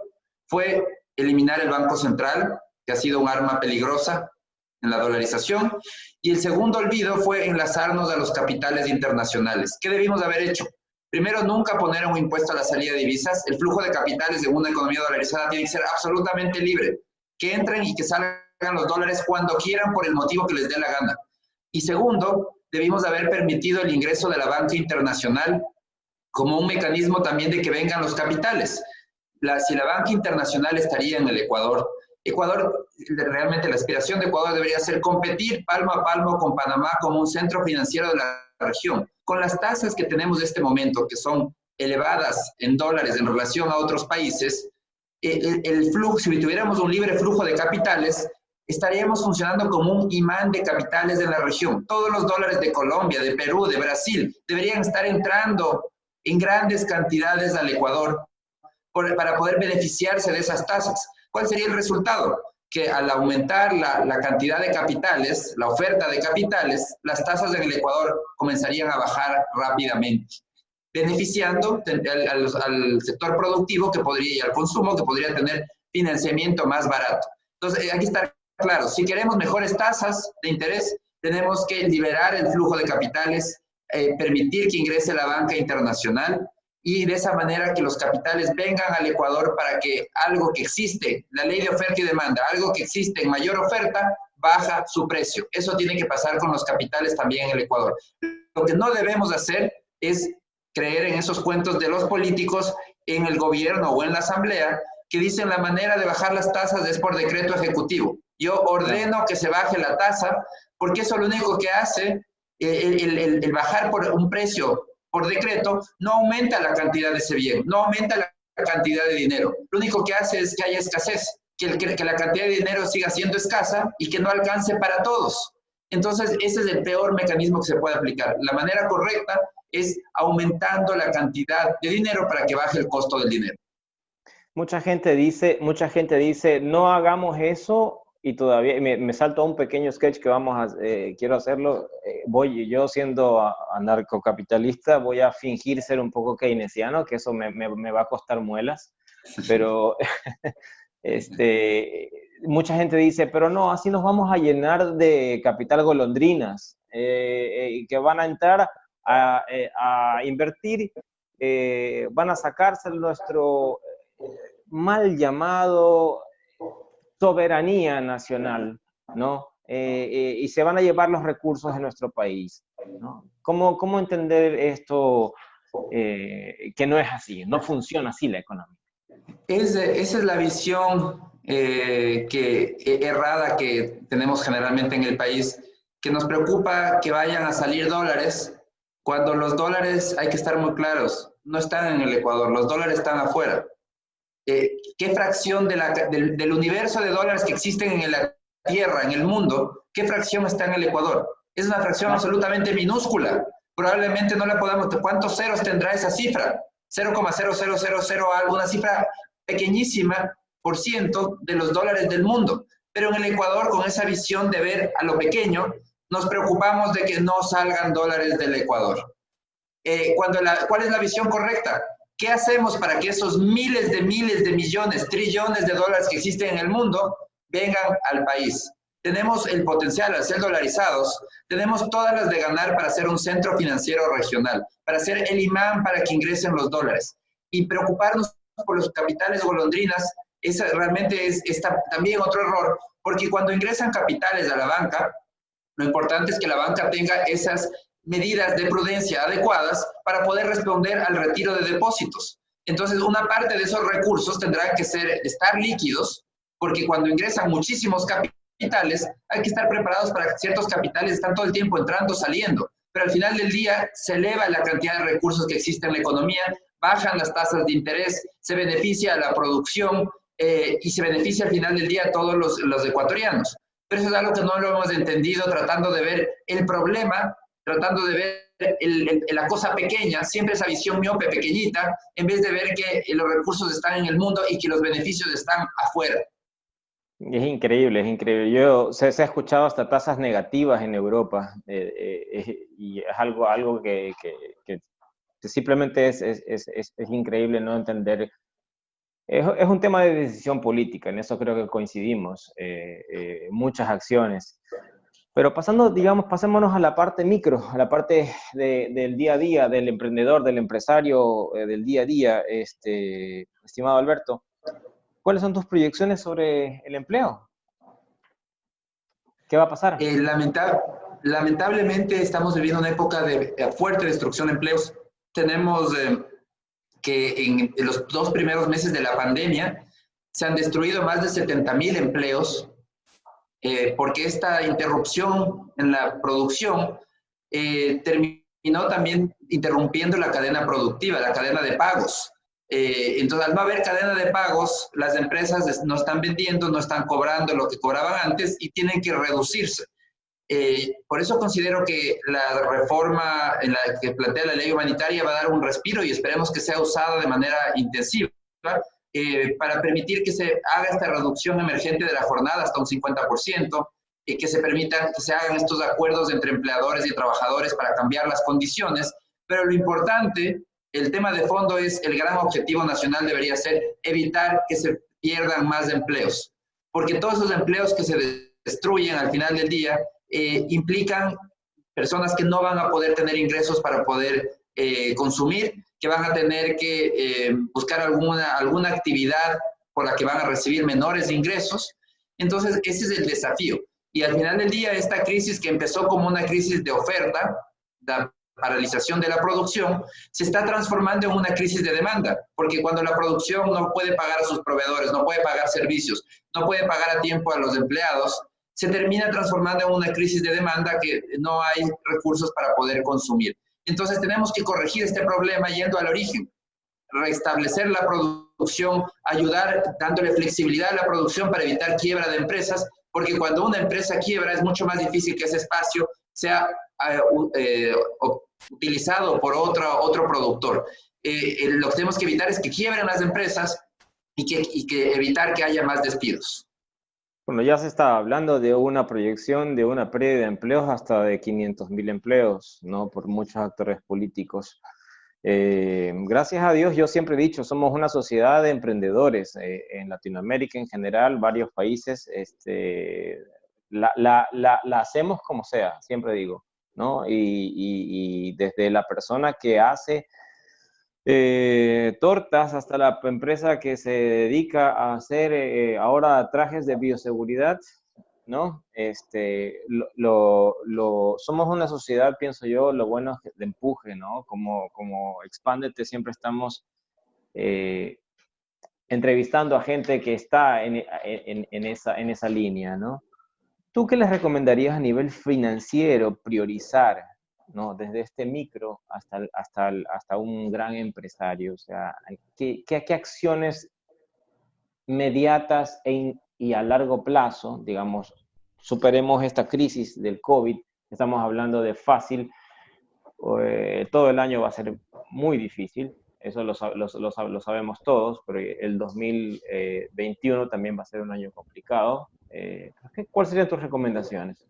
fue eliminar el Banco Central, que ha sido un arma peligrosa en la dolarización, y el segundo olvido fue enlazarnos a los capitales internacionales. ¿Qué debimos haber hecho? Primero, nunca poner un impuesto a la salida de divisas. El flujo de capitales en una economía dolarizada tiene que ser absolutamente libre, que entren y que salgan los dólares cuando quieran por el motivo que les dé la gana. Y segundo, debimos haber permitido el ingreso de la banca internacional como un mecanismo también de que vengan los capitales. Si la banca internacional estaría en el Ecuador, realmente la aspiración de Ecuador debería ser competir palmo a palmo con Panamá como un centro financiero de la región. Con las tasas que tenemos en este momento, que son elevadas en dólares en relación a otros países, el flujo, si tuviéramos un libre flujo de capitales, estaríamos funcionando como un imán de capitales de la región. Todos los dólares de Colombia, de Perú, de Brasil, deberían estar entrando en grandes cantidades al Ecuador para poder beneficiarse de esas tasas. ¿Cuál sería el resultado? Que al aumentar la cantidad de capitales, la oferta de capitales, las tasas en el Ecuador comenzarían a bajar rápidamente, beneficiando al sector productivo y al consumo que podría tener financiamiento más barato. Entonces, hay que estar claro, si queremos mejores tasas de interés, tenemos que liberar el flujo de capitales, permitir que ingrese la banca internacional, y de esa manera que los capitales vengan al Ecuador para que algo que existe, la ley de oferta y demanda, algo que existe en mayor oferta, baja su precio. Eso tiene que pasar con los capitales también en el Ecuador. Lo que no debemos hacer es creer en esos cuentos de los políticos en el gobierno o en la asamblea que dicen la manera de bajar las tasas es por decreto ejecutivo. Yo ordeno que se baje la tasa porque eso lo único que hace, el bajar por un precio por decreto, no aumenta la cantidad de ese bien, no aumenta la cantidad de dinero. Lo único que hace es que haya escasez, que la cantidad de dinero siga siendo escasa y que no alcance para todos. Entonces, ese es el peor mecanismo que se puede aplicar. La manera correcta es aumentando la cantidad de dinero para que baje el costo del dinero. Mucha gente dice, no hagamos eso y todavía me salto a un pequeño sketch que quiero hacerlo. Yo siendo anarcocapitalista, voy a fingir ser un poco keynesiano, que eso me va a costar muelas, pero mucha gente dice, pero no, así nos vamos a llenar de capital golondrinas, que van a entrar a invertir, van a sacarse nuestro mal llamado soberanía nacional, ¿no? Y se van a llevar los recursos de nuestro país, ¿no? ¿Cómo entender esto, que no es así, no funciona así la economía? Esa es la visión errada que tenemos generalmente en el país, que nos preocupa que vayan a salir dólares, cuando los dólares, hay que estar muy claros, no están en el Ecuador, los dólares están afuera. ¿Qué fracción del universo de dólares que existen en la Tierra, en el mundo, qué fracción está en el Ecuador? Es una fracción absolutamente minúscula. Probablemente no la podamos... ¿Cuántos ceros tendrá esa cifra? 0,0000 algo, una cifra pequeñísima por ciento de los dólares del mundo. Pero en el Ecuador, con esa visión de ver a lo pequeño, nos preocupamos de que no salgan dólares del Ecuador. ¿Cuál es la visión correcta? ¿Qué hacemos para que esos miles de millones, trillones de dólares que existen en el mundo vengan al país? Tenemos el potencial al ser dolarizados, tenemos todas las de ganar para ser un centro financiero regional, para ser el imán para que ingresen los dólares. Y preocuparnos por los capitales golondrinas, esa realmente es también otro error, porque cuando ingresan capitales a la banca, lo importante es que la banca tenga esas medidas de prudencia adecuadas para poder responder al retiro de depósitos. Entonces, una parte de esos recursos tendrán que estar líquidos, porque cuando ingresan muchísimos capitales, hay que estar preparados para que ciertos capitales están todo el tiempo entrando, saliendo. Pero al final del día se eleva la cantidad de recursos que existen en la economía, bajan las tasas de interés, se beneficia a la producción y se beneficia al final del día a todos los ecuatorianos. Pero eso es algo que no lo hemos entendido, tratando de ver el problema, tratando de ver la cosa pequeña, siempre esa visión miope pequeñita, en vez de ver que los recursos están en el mundo y que los beneficios están afuera. Es increíble, es increíble. Se ha escuchado hasta tasas negativas en Europa, y es algo que simplemente es increíble no entender. Es un tema de decisión política, en eso creo que coincidimos, muchas acciones. Pero pasémonos a la parte micro, a la parte del día a día, del emprendedor, del empresario, del día a día, estimado Alberto. ¿Cuáles son tus proyecciones sobre el empleo? ¿Qué va a pasar? Lamentablemente estamos viviendo una época de fuerte destrucción de empleos. Tenemos que en los 2 primeros meses de la pandemia se han destruido más de 70,000 empleos, porque esta interrupción en la producción terminó también interrumpiendo la cadena productiva, la cadena de pagos. Entonces, al no haber cadena de pagos, las empresas no están vendiendo, no están cobrando lo que cobraban antes y tienen que reducirse. Por eso considero que la reforma en la que plantea la ley humanitaria va a dar un respiro y esperemos que sea usada de manera intensiva, para permitir que se haga esta reducción emergente de la jornada hasta un 50%, y que se permita que se hagan estos acuerdos entre empleadores y trabajadores para cambiar las condiciones. Pero lo importante, el tema de fondo es, el gran objetivo nacional debería ser evitar que se pierdan más empleos, porque todos esos empleos que se destruyen al final del día implican personas que no van a poder tener ingresos para poder consumir, que van a tener que buscar alguna actividad por la que van a recibir menores ingresos. Entonces, ese es el desafío. Y al final del día, esta crisis que empezó como una crisis de oferta, la paralización de la producción, se está transformando en una crisis de demanda, porque cuando la producción no puede pagar a sus proveedores, no puede pagar servicios, no puede pagar a tiempo a los empleados, se termina transformando en una crisis de demanda que no hay recursos para poder consumir. Entonces tenemos que corregir este problema yendo al origen, restablecer la producción, ayudar dándole flexibilidad a la producción para evitar quiebra de empresas, porque cuando una empresa quiebra es mucho más difícil que ese espacio sea utilizado por otro productor. Lo que tenemos que evitar es que quiebren las empresas y que evitar que haya más despidos. Bueno, ya se está hablando de una proyección de una pérdida de empleos hasta de 500.000 empleos, ¿no? Por muchos actores políticos. Gracias a Dios, yo siempre he dicho, somos una sociedad de emprendedores. En Latinoamérica en general, varios países, la hacemos como sea, siempre digo, ¿no? Y desde la persona que hace tortas hasta la empresa que se dedica a hacer ahora trajes de bioseguridad, ¿no? Somos una sociedad, pienso yo, lo bueno es que de empuje, ¿no? Como Expándete siempre estamos eh, entrevistando a gente que está en esa línea, ¿no? ¿Tú qué les recomendarías a nivel financiero priorizar, ¿no? Desde este micro hasta un gran empresario? O sea, ¿qué acciones mediatas y a largo plazo, digamos, superemos esta crisis del COVID? Estamos hablando de fácil, todo el año va a ser muy difícil, eso lo sabemos todos, pero el 2021 también va a ser un año complicado. ¿Cuáles serían tus recomendaciones?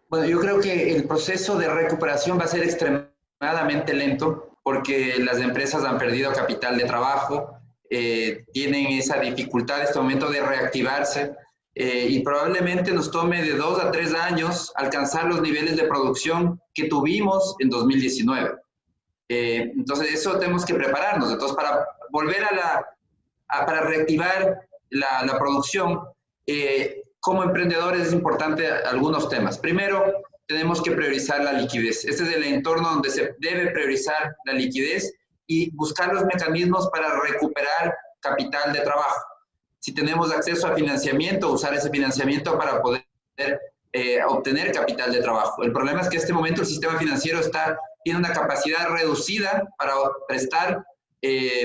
Bueno, yo creo que el proceso de recuperación va a ser extremadamente lento porque las empresas han perdido capital de trabajo, tienen esa dificultad en este momento de reactivarse y probablemente nos tome de 2 a 3 años alcanzar los niveles de producción que tuvimos en 2019. Entonces, eso tenemos que prepararnos. Entonces, para volver para reactivar la producción, como emprendedores es importante algunos temas. Primero, tenemos que priorizar la liquidez. Este es el entorno donde se debe priorizar la liquidez y buscar los mecanismos para recuperar capital de trabajo. Si tenemos acceso a financiamiento, usar ese financiamiento para poder obtener capital de trabajo. El problema es que en este momento el sistema financiero tiene una capacidad reducida para prestar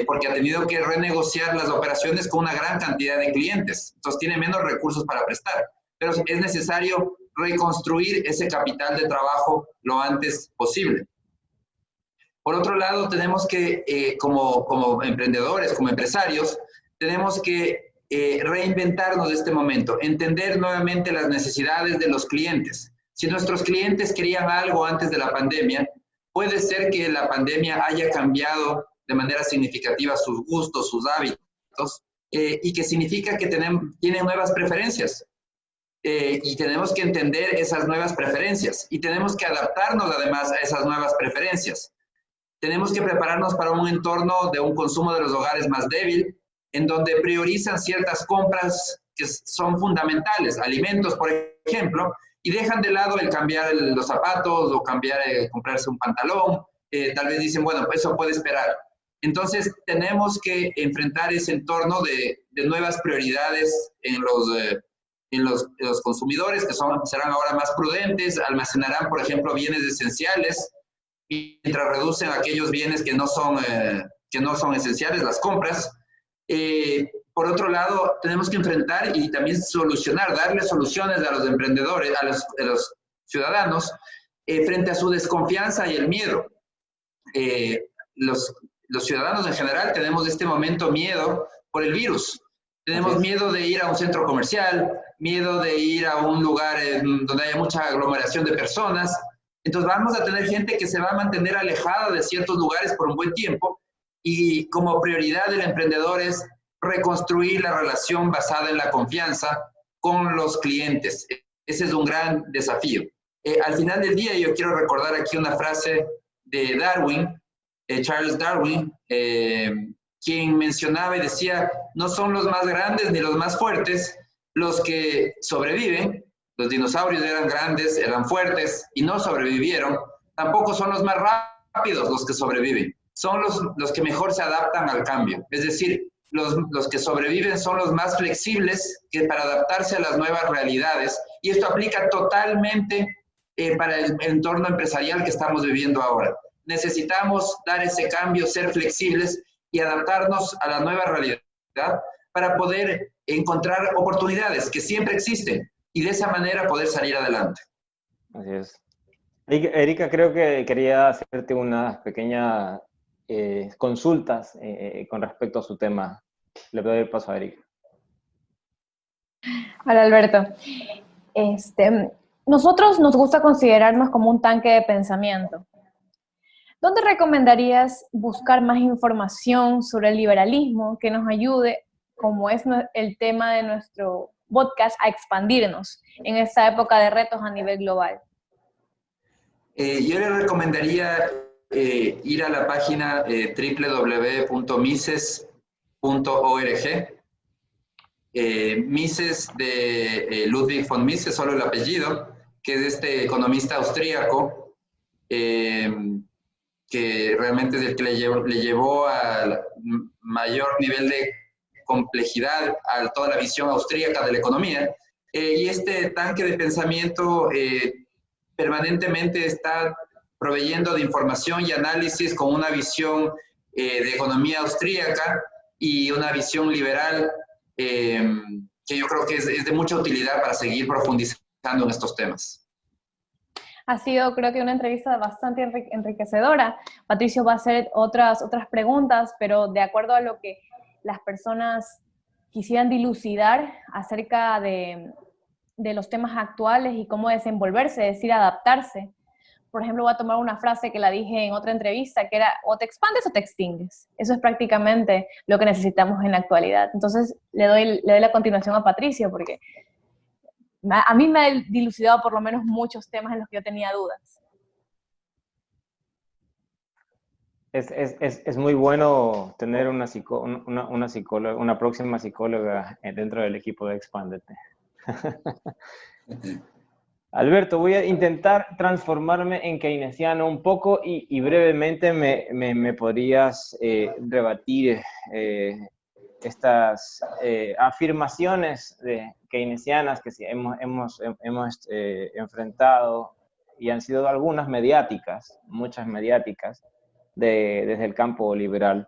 porque ha tenido que renegociar las operaciones con una gran cantidad de clientes. Entonces tiene menos recursos para prestar. Pero es necesario reconstruir ese capital de trabajo lo antes posible. Por otro lado, tenemos que, como emprendedores, como empresarios, tenemos que reinventarnos de este momento, entender nuevamente las necesidades de los clientes. Si nuestros clientes querían algo antes de la pandemia, puede ser que la pandemia haya cambiado de manera significativa sus gustos, sus hábitos, y que significa que tienen nuevas preferencias. Y tenemos que entender esas nuevas preferencias y tenemos que adaptarnos además a esas nuevas preferencias. Tenemos que prepararnos para un entorno de un consumo de los hogares más débil, en donde priorizan ciertas compras que son fundamentales, alimentos, por ejemplo, y dejan de lado el cambiar los zapatos o comprarse un pantalón. Tal vez dicen, bueno, pues eso puede esperar. Entonces, tenemos que enfrentar ese entorno de nuevas prioridades en los consumidores, que serán ahora más prudentes, almacenarán, por ejemplo, bienes esenciales, mientras reducen aquellos bienes que no son esenciales, las compras. Por otro lado, tenemos que enfrentar y también darle soluciones a los emprendedores, a los ciudadanos, frente a su desconfianza y el miedo. Los ciudadanos en general tenemos en este momento miedo por el virus. Tenemos miedo de ir a un centro comercial, miedo de ir a un lugar donde haya mucha aglomeración de personas. Entonces vamos a tener gente que se va a mantener alejada de ciertos lugares por un buen tiempo y como prioridad del emprendedor es reconstruir la relación basada en la confianza con los clientes. Ese es un gran desafío. Al final del día yo quiero recordar aquí una frase de Darwin, Charles Darwin, quien mencionaba y decía, no son los más grandes ni los más fuertes los que sobreviven. Los dinosaurios eran grandes, eran fuertes y no sobrevivieron. Tampoco son los más rápidos los que sobreviven. Son los que mejor se adaptan al cambio. Es decir, los que sobreviven son los más flexibles para adaptarse a las nuevas realidades. Y esto aplica totalmente para el entorno empresarial que estamos viviendo ahora. Necesitamos dar ese cambio, ser flexibles y adaptarnos a la nueva realidad para poder encontrar oportunidades que siempre existen y de esa manera poder salir adelante. Así es. Erika, creo que quería hacerte unas pequeñas consultas con respecto a su tema. Le doy el paso a Erika. Hola, Alberto. Nosotros nos gusta considerarnos como un tanque de pensamiento. ¿Dónde recomendarías buscar más información sobre el liberalismo que nos ayude, como es el tema de nuestro podcast, a expandirnos en esta época de retos a nivel global? Yo le recomendaría ir a la página www.mises.org. Mises de Ludwig von Mises, solo el apellido, que es este economista austríaco, que realmente es el que le llevó al mayor nivel de complejidad a toda la visión austríaca de la economía. Y este tanque de pensamiento permanentemente está proveyendo de información y análisis con una visión de economía austríaca y una visión liberal que yo creo que es de mucha utilidad para seguir profundizando en estos temas. Ha sido, creo que, una entrevista bastante enriquecedora. Patricio va a hacer otras preguntas, pero de acuerdo a lo que las personas quisieran dilucidar acerca de los temas actuales y cómo desenvolverse, es decir, adaptarse. Por ejemplo, voy a tomar una frase que la dije en otra entrevista, que era, o te expandes o te extingues. Eso es prácticamente lo que necesitamos en la actualidad. Entonces, le doy la continuación a Patricio, porque a mí me ha dilucidado por lo menos muchos temas en los que yo tenía dudas. Es muy bueno tener una psicóloga, una próxima psicóloga dentro del equipo de Expándete. Alberto, voy a intentar transformarme en keynesiano un poco y brevemente me podrías rebatir estas afirmaciones keynesianas que hemos enfrentado y han sido algunas mediáticas, muchas mediáticas, desde el campo liberal.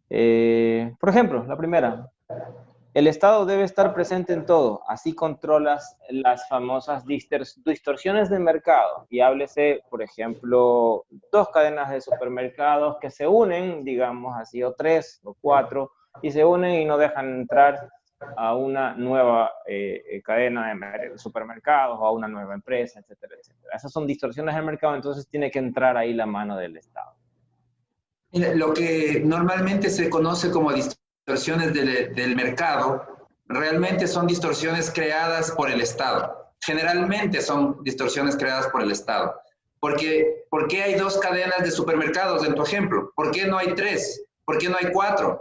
Por ejemplo, la primera. El Estado debe estar presente en todo, así controlas las famosas distorsiones del mercado. Y háblese, por ejemplo, 2 cadenas de supermercados que se unen, digamos así, o 3 o 4, y se unen y no dejan entrar a una nueva cadena de supermercados o a una nueva empresa, etcétera, etcétera. Esas son distorsiones del mercado, entonces tiene que entrar ahí la mano del Estado. Mira, lo que normalmente se conoce como distorsiones del mercado, realmente son distorsiones creadas por el Estado. Generalmente son distorsiones creadas por el Estado. Porque, ¿por qué hay 2 cadenas de supermercados en tu ejemplo? ¿Por qué no hay 3? ¿Por qué no hay 4?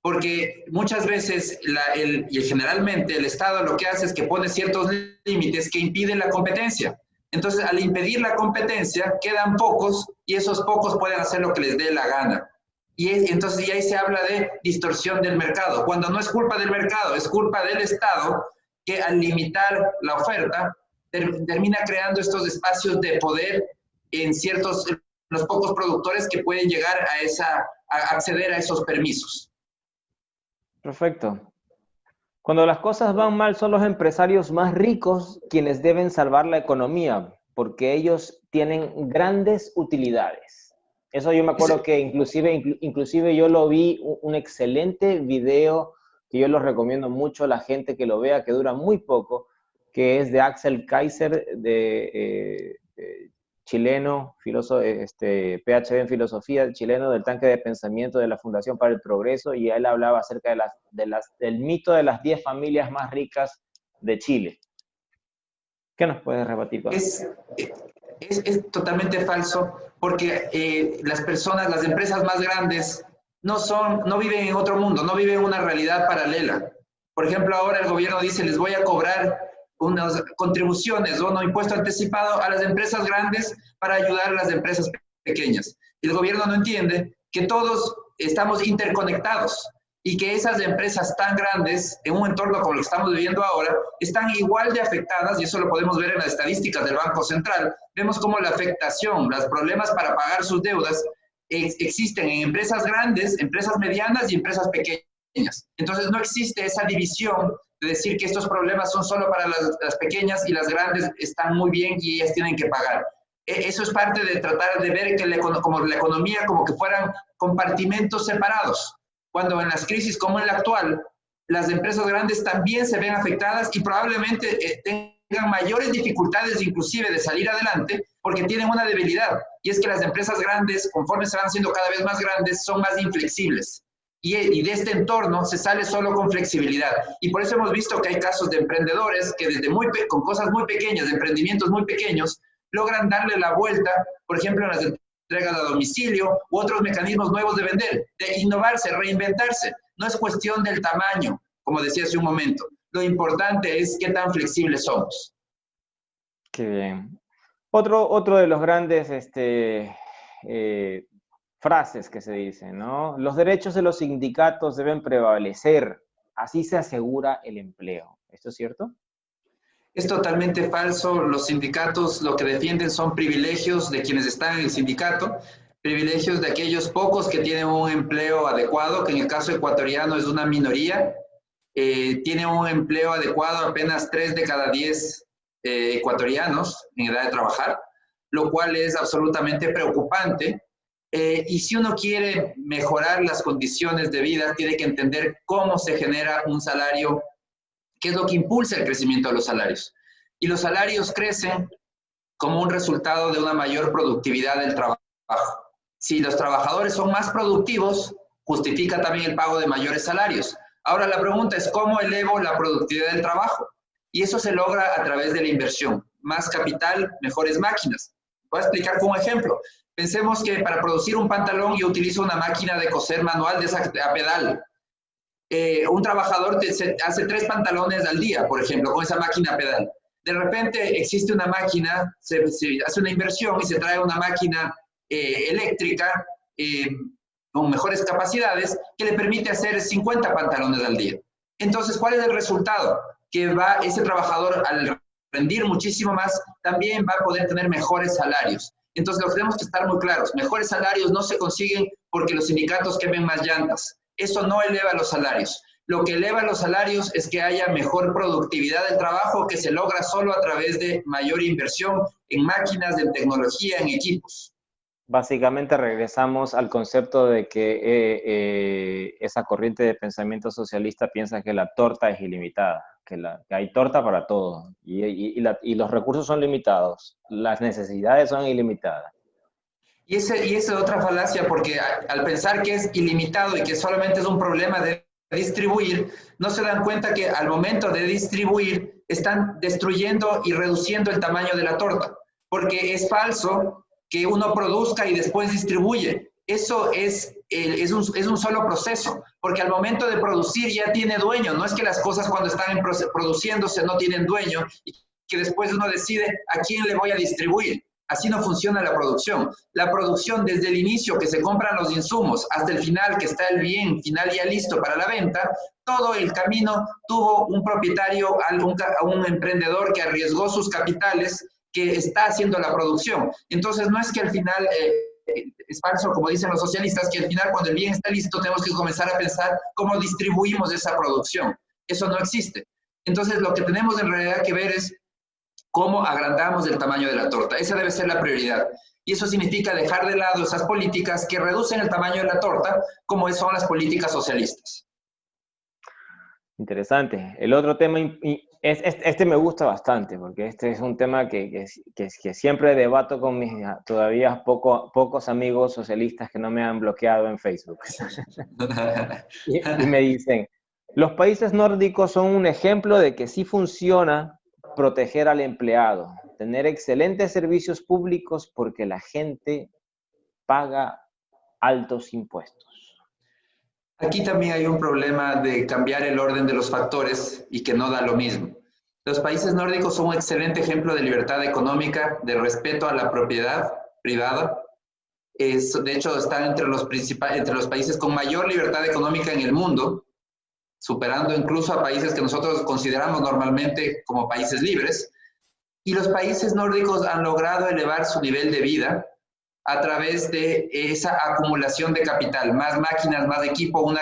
Porque muchas veces y generalmente el Estado lo que hace es que pone ciertos límites que impiden la competencia. Entonces, al impedir la competencia, quedan pocos y esos pocos pueden hacer lo que les dé la gana. Entonces, ahí se habla de distorsión del mercado, cuando no es culpa del mercado, es culpa del Estado que al limitar la oferta termina creando estos espacios de poder en los pocos productores que pueden llegar a acceder a esos permisos. Perfecto. Cuando las cosas van mal, son los empresarios más ricos quienes deben salvar la economía, porque ellos tienen grandes utilidades. Eso yo me acuerdo que inclusive yo lo vi, un excelente video que yo lo recomiendo mucho a la gente que lo vea, que dura muy poco, que es de Axel Kaiser, chileno, filósofo, PhD en filosofía, chileno, del tanque de pensamiento de la Fundación para el Progreso, y él hablaba acerca del mito de las 10 familias más ricas de Chile. ¿Qué nos puedes rebatir con eso? Es totalmente falso, porque las empresas más grandes no viven en otro mundo, no viven en una realidad paralela. Por ejemplo, ahora el gobierno dice, les voy a cobrar unas contribuciones o un impuesto anticipado a las empresas grandes para ayudar a las empresas pequeñas. Y el gobierno no entiende que todos estamos interconectados y que esas empresas tan grandes, en un entorno como el que estamos viviendo ahora, están igual de afectadas, y eso lo podemos ver en las estadísticas del Banco Central. Vemos cómo la afectación, los problemas para pagar sus deudas existen en empresas grandes, empresas medianas y empresas pequeñas. Entonces no existe esa división de decir que estos problemas son solo para las pequeñas y las grandes están muy bien y ellas tienen que pagar. Eso es parte de tratar de ver que como la economía como que fueran compartimentos separados, cuando en las crisis como en la actual, las empresas grandes también se ven afectadas y probablemente tengan mayores dificultades inclusive de salir adelante porque tienen una debilidad. Y es que las empresas grandes, conforme se van haciendo cada vez más grandes, son más inflexibles. Y de este entorno se sale solo con flexibilidad. Y por eso hemos visto que hay casos de emprendedores que desde con cosas muy pequeñas, de emprendimientos muy pequeños, logran darle la vuelta, por ejemplo, en las entregas a domicilio u otros mecanismos nuevos de vender, de innovarse, reinventarse. No es cuestión del tamaño, como decía hace un momento. Lo importante es qué tan flexibles somos. Qué bien. Otro de los grandes frases que se dicen, ¿no? Los derechos de los sindicatos deben prevalecer, así se asegura el empleo. ¿Esto es cierto? Es totalmente falso. Los sindicatos lo que defienden son privilegios de quienes están en el sindicato, privilegios de aquellos pocos que tienen un empleo adecuado, que en el caso ecuatoriano es una minoría. Tiene un empleo adecuado apenas 3 de cada 10 ecuatorianos en edad de trabajar, lo cual es absolutamente preocupante. Y si uno quiere mejorar las condiciones de vida, tiene que entender cómo se genera un salario, qué es lo que impulsa el crecimiento de los salarios. Y los salarios crecen como un resultado de una mayor productividad del trabajo. Si los trabajadores son más productivos, justifica también el pago de mayores salarios. Ahora la pregunta es, ¿cómo elevo la productividad del trabajo? Y eso se logra a través de la inversión. Más capital, mejores máquinas. Voy a explicar con un ejemplo. Pensemos que para producir un pantalón yo utilizo una máquina de coser manual de esa a pedal. Un trabajador hace 3 pantalones al día, por ejemplo, con esa máquina a pedal. De repente existe una máquina, se hace una inversión y se trae una máquina eléctrica con mejores capacidades que le permite hacer 50 pantalones al día. Entonces, ¿cuál es el resultado? Que ese trabajador, al rendir muchísimo más, también va a poder tener mejores salarios. Entonces, lo que tenemos que estar muy claros. Mejores salarios no se consiguen porque los sindicatos quemen más llantas. Eso no eleva los salarios. Lo que eleva los salarios es que haya mejor productividad del trabajo que se logra solo a través de mayor inversión en máquinas, en tecnología, en equipos. Básicamente regresamos al concepto de que esa corriente de pensamiento socialista piensa que la torta es ilimitada, que hay torta para todo y los recursos son limitados, las necesidades son ilimitadas. Y esa es otra falacia, porque al pensar que es ilimitado y que solamente es un problema de distribuir, no se dan cuenta que al momento de distribuir están destruyendo y reduciendo el tamaño de la torta, porque es falso que uno produzca y después distribuye. Eso es un solo proceso, porque al momento de producir ya tiene dueño. No es que las cosas cuando están produciéndose no tienen dueño y que después uno decide a quién le voy a distribuir. Así no funciona la producción. La producción desde el inicio que se compran los insumos hasta el final que está el bien final ya listo para la venta, todo el camino tuvo un propietario, un emprendedor que arriesgó sus capitales, que está haciendo la producción. Entonces no es que al final, es falso como dicen los socialistas, que al final cuando el bien está listo tenemos que comenzar a pensar cómo distribuimos esa producción. Eso no existe. Entonces lo que tenemos en realidad que ver es cómo agrandamos el tamaño de la torta. Esa debe ser la prioridad. Y eso significa dejar de lado esas políticas que reducen el tamaño de la torta, como son las políticas socialistas. Interesante. El otro tema, este me gusta bastante, porque este es un tema que siempre debato con mis todavía pocos amigos socialistas que no me han bloqueado en Facebook. y me dicen, los países nórdicos son un ejemplo de que sí funciona proteger al empleado, tener excelentes servicios públicos porque la gente paga altos impuestos. Aquí también hay un problema de cambiar el orden de los factores y que no da lo mismo. Los países nórdicos son un excelente ejemplo de libertad económica, de respeto a la propiedad privada. De hecho, están entre los países con mayor libertad económica en el mundo, superando incluso a países que nosotros consideramos normalmente como países libres. Y los países nórdicos han logrado elevar su nivel de vida a través de esa acumulación de capital, más máquinas, más equipo, una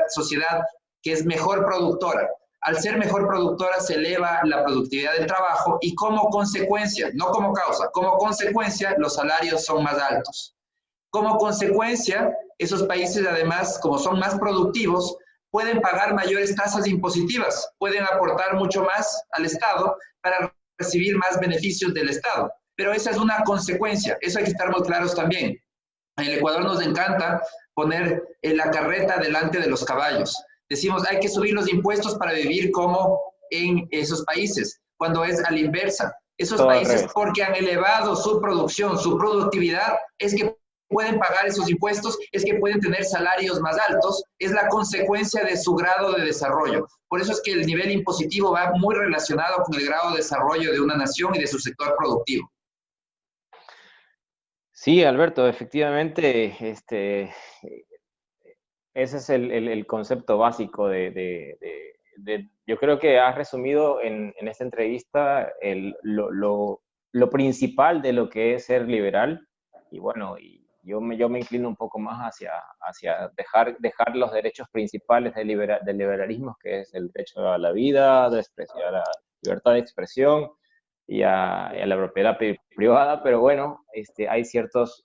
sociedad que es mejor productora. Al ser mejor productora se eleva la productividad del trabajo y como consecuencia, no como causa, como consecuencia los salarios son más altos. Como consecuencia, esos países además, como son más productivos, pueden pagar mayores tasas impositivas, pueden aportar mucho más al Estado para recibir más beneficios del Estado. Pero esa es una consecuencia, eso hay que estar muy claros también. En el Ecuador nos encanta poner la carreta delante de los caballos. Decimos, hay que subir los impuestos para vivir como en esos países, cuando es a la inversa. Esos países, porque han elevado su producción, su productividad, es que pueden pagar esos impuestos, es que pueden tener salarios más altos, es la consecuencia de su grado de desarrollo. Por eso es que el nivel impositivo va muy relacionado con el grado de desarrollo de una nación y de su sector productivo. Sí, Alberto, efectivamente, ese es el concepto básico yo creo que has resumido en esta entrevista lo principal de lo que es ser liberal. Y bueno, yo me inclino un poco más hacia dejar los derechos principales del liberalismo, que es el derecho a la vida, a la libertad de expresión y a la propiedad privada. Pero bueno, hay ciertos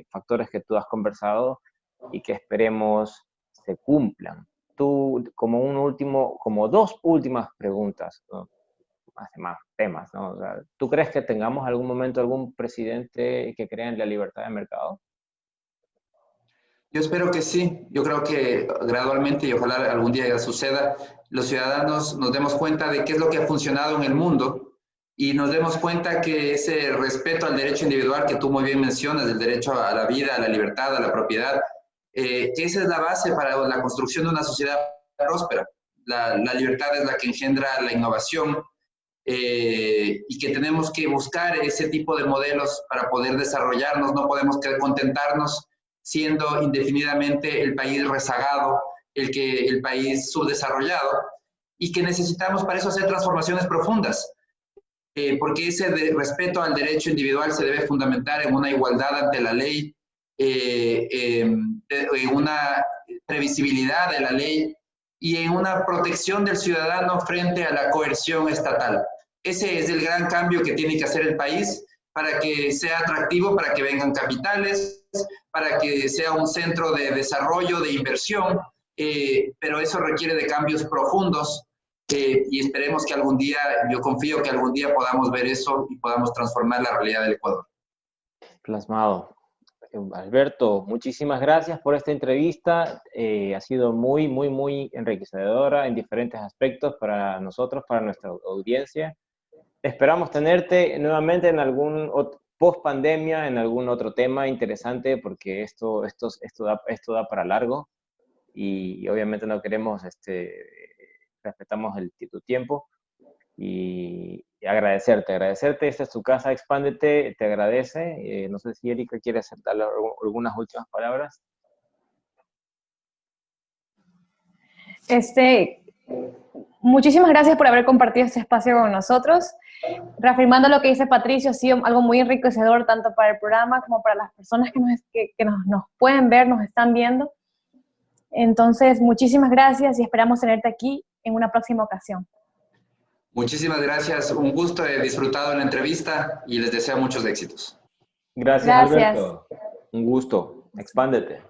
factores que tú has conversado y que esperemos se cumplan. Tú, como dos últimas preguntas, ¿no? Más temas, ¿no? O sea, ¿tú crees que tengamos algún momento algún presidente que crea en la libertad de mercado? Yo espero que sí. Yo creo que gradualmente, y ojalá algún día ya suceda, los ciudadanos nos demos cuenta de qué es lo que ha funcionado en el mundo y nos demos cuenta que ese respeto al derecho individual que tú muy bien mencionas, el derecho a la vida, a la libertad, a la propiedad, que esa es la base para la construcción de una sociedad próspera. La libertad es la que engendra la innovación, y que tenemos que buscar ese tipo de modelos para poder desarrollarnos. No podemos contentarnos siendo indefinidamente el país rezagado, el país subdesarrollado, y que necesitamos para eso hacer transformaciones profundas, porque ese respeto al derecho individual se debe fundamentar en una igualdad ante la ley, en una previsibilidad de la ley y en una protección del ciudadano frente a la coerción estatal. Ese es el gran cambio que tiene que hacer el país para que sea atractivo, para que vengan capitales, para que sea un centro de desarrollo, de inversión, pero eso requiere de cambios profundos, y esperemos que algún día, yo confío que algún día podamos ver eso y podamos transformar la realidad del Ecuador. Plasmado. Alberto, muchísimas gracias por esta entrevista. Ha sido muy, muy, muy enriquecedora en diferentes aspectos para nosotros, para nuestra audiencia. Esperamos tenerte nuevamente en algún post-pandemia, en algún otro tema interesante, porque esto da para largo y obviamente no queremos, respetamos tu tiempo. Y agradecerte. Esta es tu casa, Expándete, te agradece. No sé si Erika quiere darle algunas últimas palabras. Muchísimas gracias por haber compartido este espacio con nosotros. Reafirmando lo que dice Patricio, ha sido algo muy enriquecedor tanto para el programa como para las personas que nos pueden ver, nos están viendo. Entonces, muchísimas gracias y esperamos tenerte aquí en una próxima ocasión. Muchísimas gracias, un gusto, he disfrutado la entrevista y les deseo muchos éxitos. Gracias. Alberto. Un gusto. Expándete.